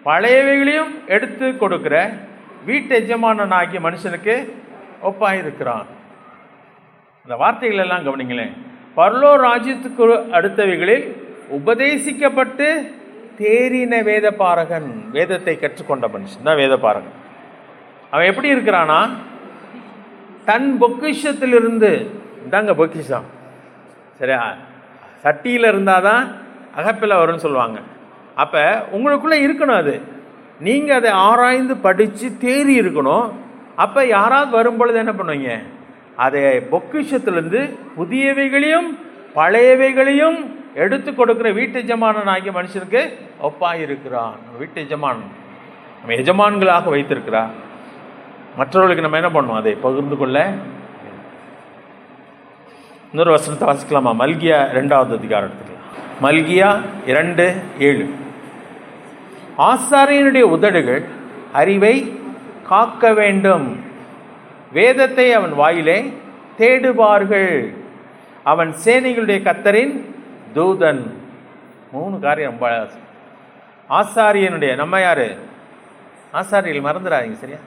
பழையவைகளையும் எடுத்து கொடுக்கிற வீட்டு எஜமானனாகிய மனுஷனுக்கு ஒப்பாயிருக்கிறான். அந்த வார்த்தைகள் எல்லாம் கவனிங்களேன். பரலோக ராஜ்யத்துக்கு அடுத்தவைகளில் உபதேசிக்கப்பட்டு தேறின வேதபாரகன், வேதத்தை கற்றுக்கொண்ட மனுஷன் தான் வேதபாரகன். அவன் எப்படி இருக்கிறானா, தன் பொக்கிஷத்திலிருந்து, இதாங்க பொக்கிஷம் சரியா, சட்டியில் இருந்தால் தான் அகப்பில் வரும்னு சொல்லுவாங்க. அப்போ உங்களுக்குள்ளே இருக்கணும் அது, நீங்கள் அதை ஆராய்ந்து படித்து தேறி இருக்கணும். அப்போ யாராவது வரும்பொழுது என்ன பண்ணுவீங்க, அதை பொக்கிஷத்திலிருந்து புதியவைகளையும் பழையவைகளையும் எடுத்து கொடுக்குற வீட்டு எஜமானன் ஆகிய மனுஷனுக்கு ஒப்பாயிருக்கிறான். வீட்டு எஜமானன் நம்ம எஜமான்களாக வைத்திருக்கிறார். மற்றவர்களுக்கு நம்ம என்ன பண்ணுவோம், அதை பகிர்ந்து கொள்ள. இன்னொரு வசனத்தை வாசிக்கலாமா? மல்கியா 2வது அதிகாரம் எடுத்துக்கலாம். மல்கியா 2:7. ஆசாரியனுடைய உதடுகள் அறிவை காக்க வேண்டும், வேதத்தை அவன் வாயிலே தேடுவார்கள், அவன் சேனைகளுடைய கர்த்தரின் தூதன். 3 காரியம் ரொம்ப ஆசாரியனுடைய, நம்ம யாரு ஆசாரியர்கள் மறந்துடாதீங்க சரியா.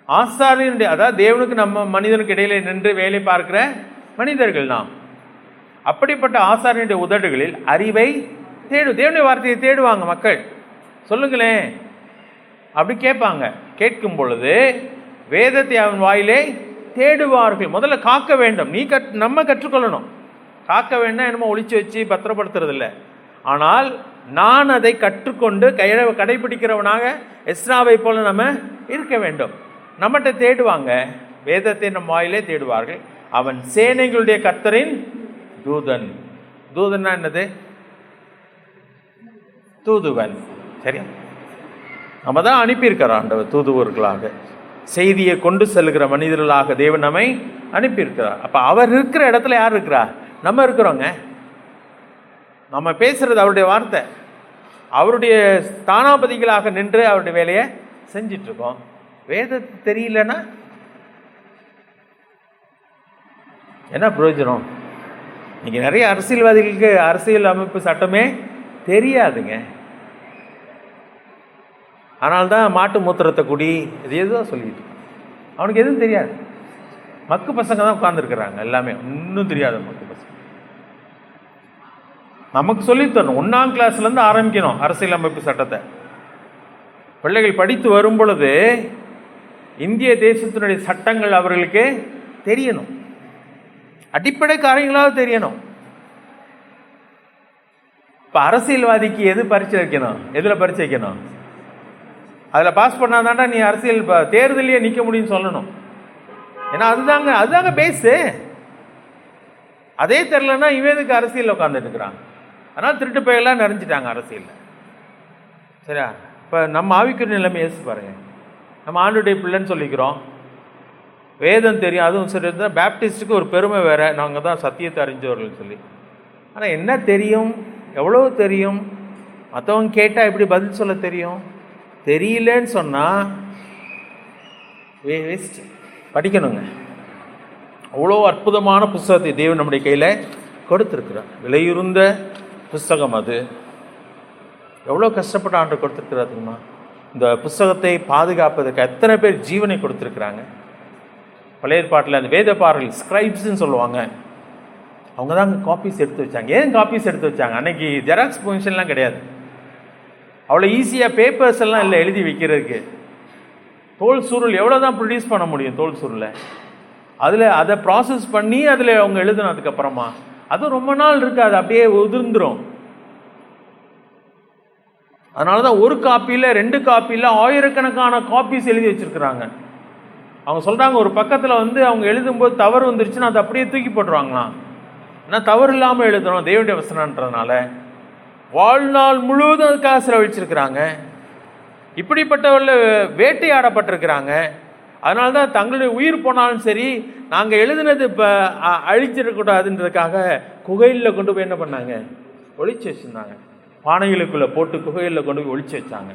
ஆசாரியனுடைய, அதாவது தேவனுக்கு நம்ம மனிதனுக்கு இடையில நின்று வேலை பார்க்கிற மனிதர்கள் நாம். அப்படிப்பட்ட ஆசாரியனுடைய உதடுகளில் அறிவை தேவனுடைய வார்த்தையை தேடுவாங்க மக்கள். சொல்லுங்களேன் அப்படி கேட்பாங்க. கேட்கும் பொழுது வேதத்தை அவன் வாயிலே தேடுவார்கள். முதல்ல காக்க வேண்டும். நம்ம கற்றுக்கொள்ளணும். காக்க வேண்டாம் என்னமோ ஒளிச்சு வச்சு பத்திரப்படுத்துறது இல்லை. ஆனால் நான் அதை கற்றுக்கொண்டு கடைபிடிக்கிறவனாக எஸ்ராவை போல நம்ம இருக்க வேண்டும். நம்மகிட்ட தேடுவாங்க, வேதத்தை நம் வாயிலே தேடுவார்கள். அவன் சேனைகளுடைய கர்த்தரின் தூதன். தூதன்னா என்னது? தூதுவன். சரியா, நம்ம தான் அனுப்பியிருக்கிறார் ஆண்டவர் தூதுவர்களாக, செய்தியை கொண்டு செல்கிற மனிதர்களாக தேவன் நம்மை அனுப்பியிருக்கிறார். அப்போ அவர் இருக்கிற இடத்துல யார் இருக்கிறா? நம்ம இருக்கிறோங்க. நம்ம பேசுறது அவருடைய வார்த்தை. அவருடைய ஸ்தானாபதிகளாக நின்று அவருடைய வேலையை செஞ்சிட்ருக்கோம். வேதத்தை தெரியலன்னா என்ன பிரயோஜனம்? இன்னைக்கு நிறைய அரசியல்வாதிகளுக்கு அரசியல் அமைப்பு சட்டமே தெரியாதுங்க. ஆனால்தான் மாட்டு மூத்திரத்தை குடி இது எதுவும் சொல்லிட்டு அவனுக்கு எதுவும் தெரியாது. மக்கு பசங்க தான் உட்கார்ந்துருக்குறாங்க, எல்லாமே ஒன்றும் தெரியாது மக்கு பசங்க. நமக்கு சொல்லித்தரணும். 1ஆம் கிளாஸ்லேருந்து ஆரம்பிக்கணும் அரசியல் அமைப்பு சட்டத்தை. பிள்ளைகள் படித்து வரும் பொழுது இந்திய தேசத்தினுடைய சட்டங்கள் அவர்களுக்கு தெரியணும். அடிப்படை காரியங்களாவது தெரியணும். இப்போ அரசியல்வாதிக்கு எது பரீட்சை வைக்கணும், எதில் பரீட்சை வைக்கணும்? அதில் பாஸ் பண்ணாதான்டா நீ அரசியல் தேர்தலையே நிற்க முடியும்னு சொல்லணும். ஏன்னா அதுதாங்க பேஸு. அதே தெரிலன்னா இவனுக்கு அரசியல் உட்காந்துட்டு இருக்கிறான். அதனால் திருட்டு பையெல்லாம் நிறைஞ்சிட்டாங்க அரசியலில். சரியா? இப்போ நம்ம ஆவிக்குரிய நிலைமை யோசிச்சு பாருங்கள். நம்ம ஆண்டுடைய பிள்ளைன்னு சொல்லிக்கிறோம், வேதம் தெரியும், அதுவும் சரி இருந்தால் பேப்டிஸ்ட்டுக்கு ஒரு பெருமை வேறு, நாங்கள் தான் சத்தியத்தை அறிஞ்சவர்கள் சொல்லி. ஆனால் என்ன தெரியும், எவ்வளோ தெரியும், மற்றவங்க கேட்டால் எப்படி பதில் சொல்ல தெரியும்? தெரியலன்னு சொன்னால் வேஸ்ட். படிக்கணுங்க. அவ்வளோ அற்புதமான புஸ்தகத்தை தேவன் நம்முடைய கையில் கொடுத்துருக்குறார். விலையுறுந்த புஸ்தகம் அது. எவ்வளோ கஷ்டப்பட்ட ஆண்டு கொடுத்துருக்குறாருமா. இந்த புஸ்தகத்தை பாதுகாப்பதற்கு எத்தனை பேர் ஜீவனை கொடுத்துருக்குறாங்க. பழைய ஏற்பாட்டில் அந்த வேத பாடல் ஸ்கிரைப்ஸ்ன்னு சொல்லுவாங்க, அவங்க தான் அங்கே காப்பீஸ் எடுத்து வச்சாங்க. ஏன் காப்பீஸ் எடுத்து வச்சாங்க? அன்னைக்கு ஜெராக்ஸ் பொசிஷன்லாம் கிடையாது, அவ்வளோ ஈஸியாக பேப்பர்ஸ் எல்லாம் இல்லை எழுதி வைக்கிறதுக்கு. தோல் சுருள் எவ்வளோ தான் ப்ரொடியூஸ் பண்ண முடியும்? தோல் சுருளை அதில் அதை ப்ராசஸ் பண்ணி அதில் அவங்க எழுதணும். அதுக்கப்புறமா அதுவும் ரொம்ப நாள் இருக்காது, அப்படியே உதிர்ந்துடும். அதனால தான் ஒரு காப்பியில் 2 காப்பியில் ஆயிரக்கணக்கான காப்பீஸ் எழுதி வச்சுருக்குறாங்க. அவங்க சொல்கிறாங்க, ஒரு பக்கத்தில் அவங்க எழுதும்போது தவறு வந்துருச்சுன்னா அதை அப்படியே தூக்கி போட்டுருவாங்களாம். ஏன்னா தவறு இல்லாமல் எழுதணும், தேவனுடைய வசனன்றதுனால. வாழ்நாள் முழுவதும் அதுக்காக செலவழிச்சிருக்கிறாங்க. இப்படிப்பட்டவர்கள் வேட்டையாடப்பட்டிருக்கிறாங்க. அதனால தான் தங்களுடைய உயிர் போனாலும் சரி, நாங்கள் எழுதுனது இப்போ அழிச்சிடக்கூடாதுன்றதுக்காக குகையில் கொண்டு போய் என்ன பண்ணாங்க? ஒழிச்சு வச்சுருந்தாங்க. பானைகளுக்குள்ளே போட்டு குகையில் கொண்டு போய் ஒழிச்சு வச்சாங்க.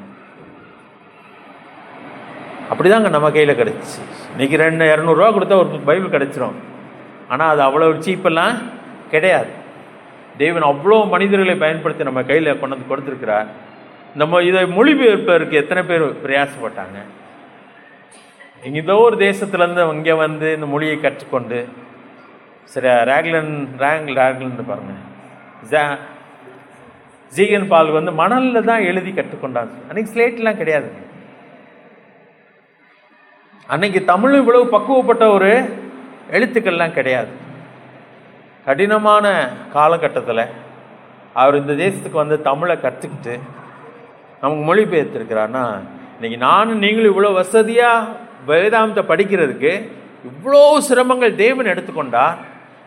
அப்படிதாங்க நம்ம கையில் கிடச்சிச்சு. இன்றைக்கி 200-200 கொடுத்தா ஒரு பைபிள் கிடச்சிரும். ஆனால் அது அவ்வளோ சீப்பெல்லாம் கிடையாது. தேவன் அவ்வளோ மனிதர்களை பயன்படுத்தி நம்ம கையில் கொண்டு வந்து கொடுத்துருக்கிறார். நம்ம இதை மொழிபெயர்ப்பதற்கு எத்தனை பேர் பிரயாசப்பட்டாங்க. ஏதோ ஒரு தேசத்துலேருந்து இங்கே வந்து இந்த மொழியை கற்றுக்கொண்டு, சரி ரேக்லன் பாருங்கள், ஜீகன் பால் வந்து மணலில் தான் எழுதி கற்றுக்கொண்டாங்க. அன்றைக்கி ஸ்லேட்லாம் கிடையாது. அன்னைக்கு தமிழ் இவ்வளவு பக்குவப்பட்ட ஒரு எழுத்துக்கள்லாம் கிடையாது. கடினமான காலகட்டத்தில் அவர் இந்த தேசத்துக்கு வந்து தமிழை கற்றுக்கிட்டு நமக்கு மொழிபெயர்த்திருக்கிறார்னா, இன்றைக்கி நானும் நீங்களும் இவ்வளோ வசதியாக வேதாந்தத்தை படிக்கிறதுக்கு இவ்வளோ சிரமங்கள் தேவன் எடுத்துக்கொண்டார்.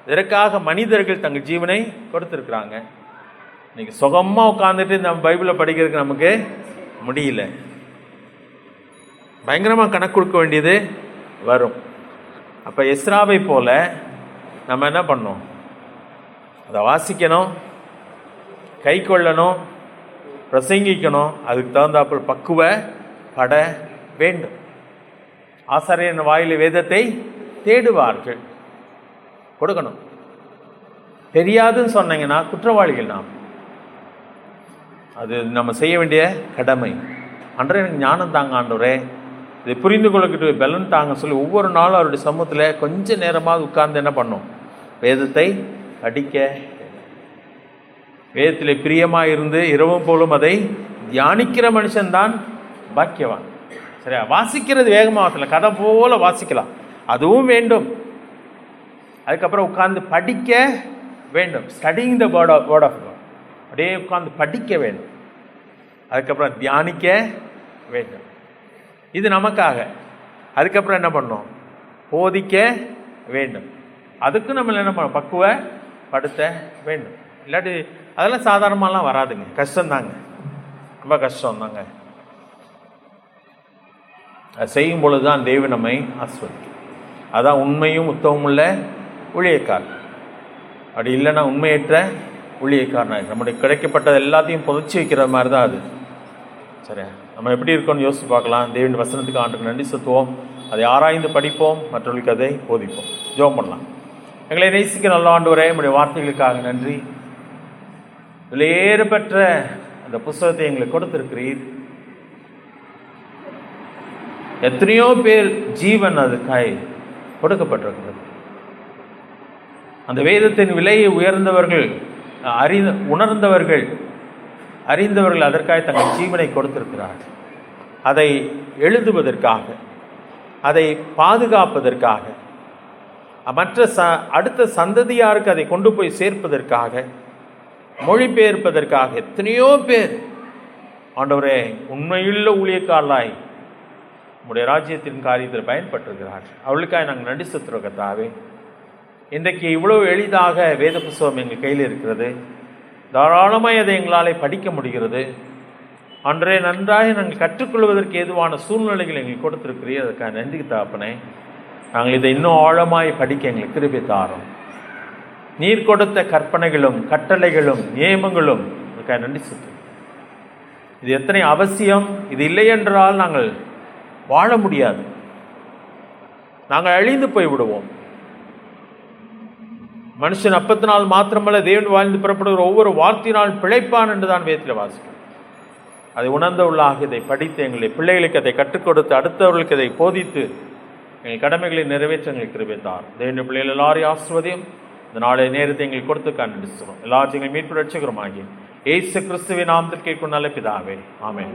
இதற்காக மனிதர்கள் தங்கள் ஜீவனை கொடுத்துருக்குறாங்க. இன்றைக்கி சுகமாக உட்காந்துட்டு நம்ம பைபிளை படிக்கிறதுக்கு நமக்கு முடியல. பயங்கரமாக கணக்கு கொடுக்க வேண்டியது வரும். அப்போ எஸ்ராவை போல் நம்ம என்ன பண்ணோம்? அதை வாசிக்கணும், கை கொள்ளணும், பிரசங்கிக்கணும். அதுக்கு தகுந்தாப்புள் பக்குவப்பட வேண்டும். ஆசாரியன் வாயில் வேதத்தை தேடுவார்கள். கொடுக்கணும். தெரியாதுன்னு சொன்னீங்கன்னா குற்றவாளிகள் நாம். அது நம்ம செய்ய வேண்டிய கடமை. அன்றே எனக்கு ஞானம் தாங்க ஆண்டவரே, இதை புரிந்து கொள்ளக்கிட்டு பலன் தாங்க சொல்லி ஒவ்வொரு நாளும் அவருடைய சமூகத்தில் கொஞ்சம் நேரமாக உட்கார்ந்து என்ன பண்ணும்? வேதத்தை படிக்க. வேதத்தில் பிரியமாக இருந்து இரவும் போலும் அதை தியானிக்கிற மனுஷன்தான் பாக்கியவான். சரியா? வாசிக்கிறது வேகமாக வாசல, கதை போல வாசிக்கலாம், அதுவும் வேண்டும். அதுக்கப்புறம் உட்கார்ந்து படிக்க வேண்டும். Studying the word of God, அப்படியே உட்கார்ந்து படிக்க வேண்டும். அதுக்கப்புறம் தியானிக்க வேண்டும். இது நமக்காக. அதுக்கப்புறம் என்ன பண்ணணும்? போதிக்க வேண்டும். அதுக்கும் நம்ம என்ன பண்ணணும்? பக்குவப்படுத்த வேண்டும். இல்லாட்டி அதெல்லாம் சாதாரணமாலாம் வராதுங்க, கஷ்டம்தாங்க, ரொம்ப கஷ்டம்தாங்க. அது செய்யும் பொழுது தான் தேவன் நம்மை ஆசீர்வதிக்கும். அதான் உண்மையும் உத்தமும் உள்ள ஊழியக்காரன். அப்படி இல்லைன்னா உண்மையற்ற ஊழியக்காரன். நம்முடைய கிடைக்கப்பட்டது எல்லாத்தையும் புதைச்சி வைக்கிற மாதிரி தான் அது. சரியா? நம்ம எப்படி இருக்கோம்னு யோசித்து பார்க்கலாம். தேவனுடைய வசனத்துக்கு ஆண்டுக்கு நன்றி செலுத்துவோம். அதை ஆராய்ந்து படிப்போம், மற்றவர்களுக்கு அதை போதிப்போம். ஜெபம் பண்ணலாம். எங்களை நேசிக்க நல்ல ஆண்டவரே, நம்முடைய வார்த்தைகளுக்காக நன்றி. விலையேறப்பெற்ற அந்த புஸ்தகத்தை எங்களுக்கு கொடுத்திருக்கிறீர். எத்தனையோ பேர் ஜீவன் அதுக்காய் கொடுக்கப்பட்டிருக்கிறது. அந்த வேதத்தின் விலையை உயர்ந்தவர்கள், உணர்ந்தவர்கள், அறிந்தவர்கள் அதற்காக தங்கள் ஜீவனை கொடுத்திருக்கிறார்கள். அதை எழுதுவதற்காக, அதை பாதுகாப்பதற்காக, மற்ற அடுத்த சந்ததியாருக்கு அதை கொண்டு போய் சேர்ப்பதற்காக, மொழிபெயர்ப்பதற்காக எத்தனையோ பேர் ஆண்டவரே உண்மையுள்ள ஊழியக்காரலாய் உங்களுடைய ராஜ்யத்தின் காரியத்தில் பயன்பட்டிருக்கிறார்கள். அவளுக்காக நாங்கள் நன்றி செலுத்துகிறோம் கர்த்தாவே. இன்றைக்கு இவ்வளவு எளிதாக வேத புஸ்தகம் எங்கள் கையில் இருக்கிறது. தாராளமாய் அதை எங்களால் படிக்க முடிகிறது. அன்றே நன்றாக நாங்கள் கற்றுக்கொள்வதற்கு ஏதுவான சூழ்நிலைகள் எங்களுக்கு கொடுத்திருக்கிறீர். அதுக்காக நன்றி தகப்பனே. நாங்கள் இதை இன்னும் ஆழமாய் படிக்க எங்களுக்கு கிருபை தாரும். நீர் கொடுத்த கற்பனைகளும் கட்டளைகளும் நியமங்களும் அதுக்காக நன்றி சொல்கிறேன். இது எத்தனை அவசியம். இது இல்லை என்றால் நாங்கள் வாழ முடியாது, நாங்கள் அழிந்து போய் விடுவோம். மனுஷன் அப்பத்தினால் மாத்திரமல்ல தேவன் வாழ்ந்து புறப்படுகிற ஒவ்வொரு வார்த்தையினால் பிழைப்பான் என்றுதான் வேதத்தில் வாசிக்கிறோம். அதை உணர்ந்த உள்ளாக இதை படித்து எங்களை பிள்ளைகளுக்கு அதை கற்றுக் கொடுத்து அடுத்தவர்களுக்கு இதை போதித்து எங்கள் கடமைகளை நிறைவேற்ற எங்களுக்கு கிருபை தாரும். தேவனுடைய பிள்ளைகள் எல்லாரையும் ஆசீர்வதியும். இந்த நாளைய நேரத்தை எங்களுக்கு கொடுத்து நன்றி சொல்றோம். எல்லாத்தையும் எங்கள் மீட்பு ரட்சகரும் ஆகிய இயேசு கிறிஸ்துவின் நாமத்தில் கேட்கும் நல்ல பிதாவே, ஆமென்.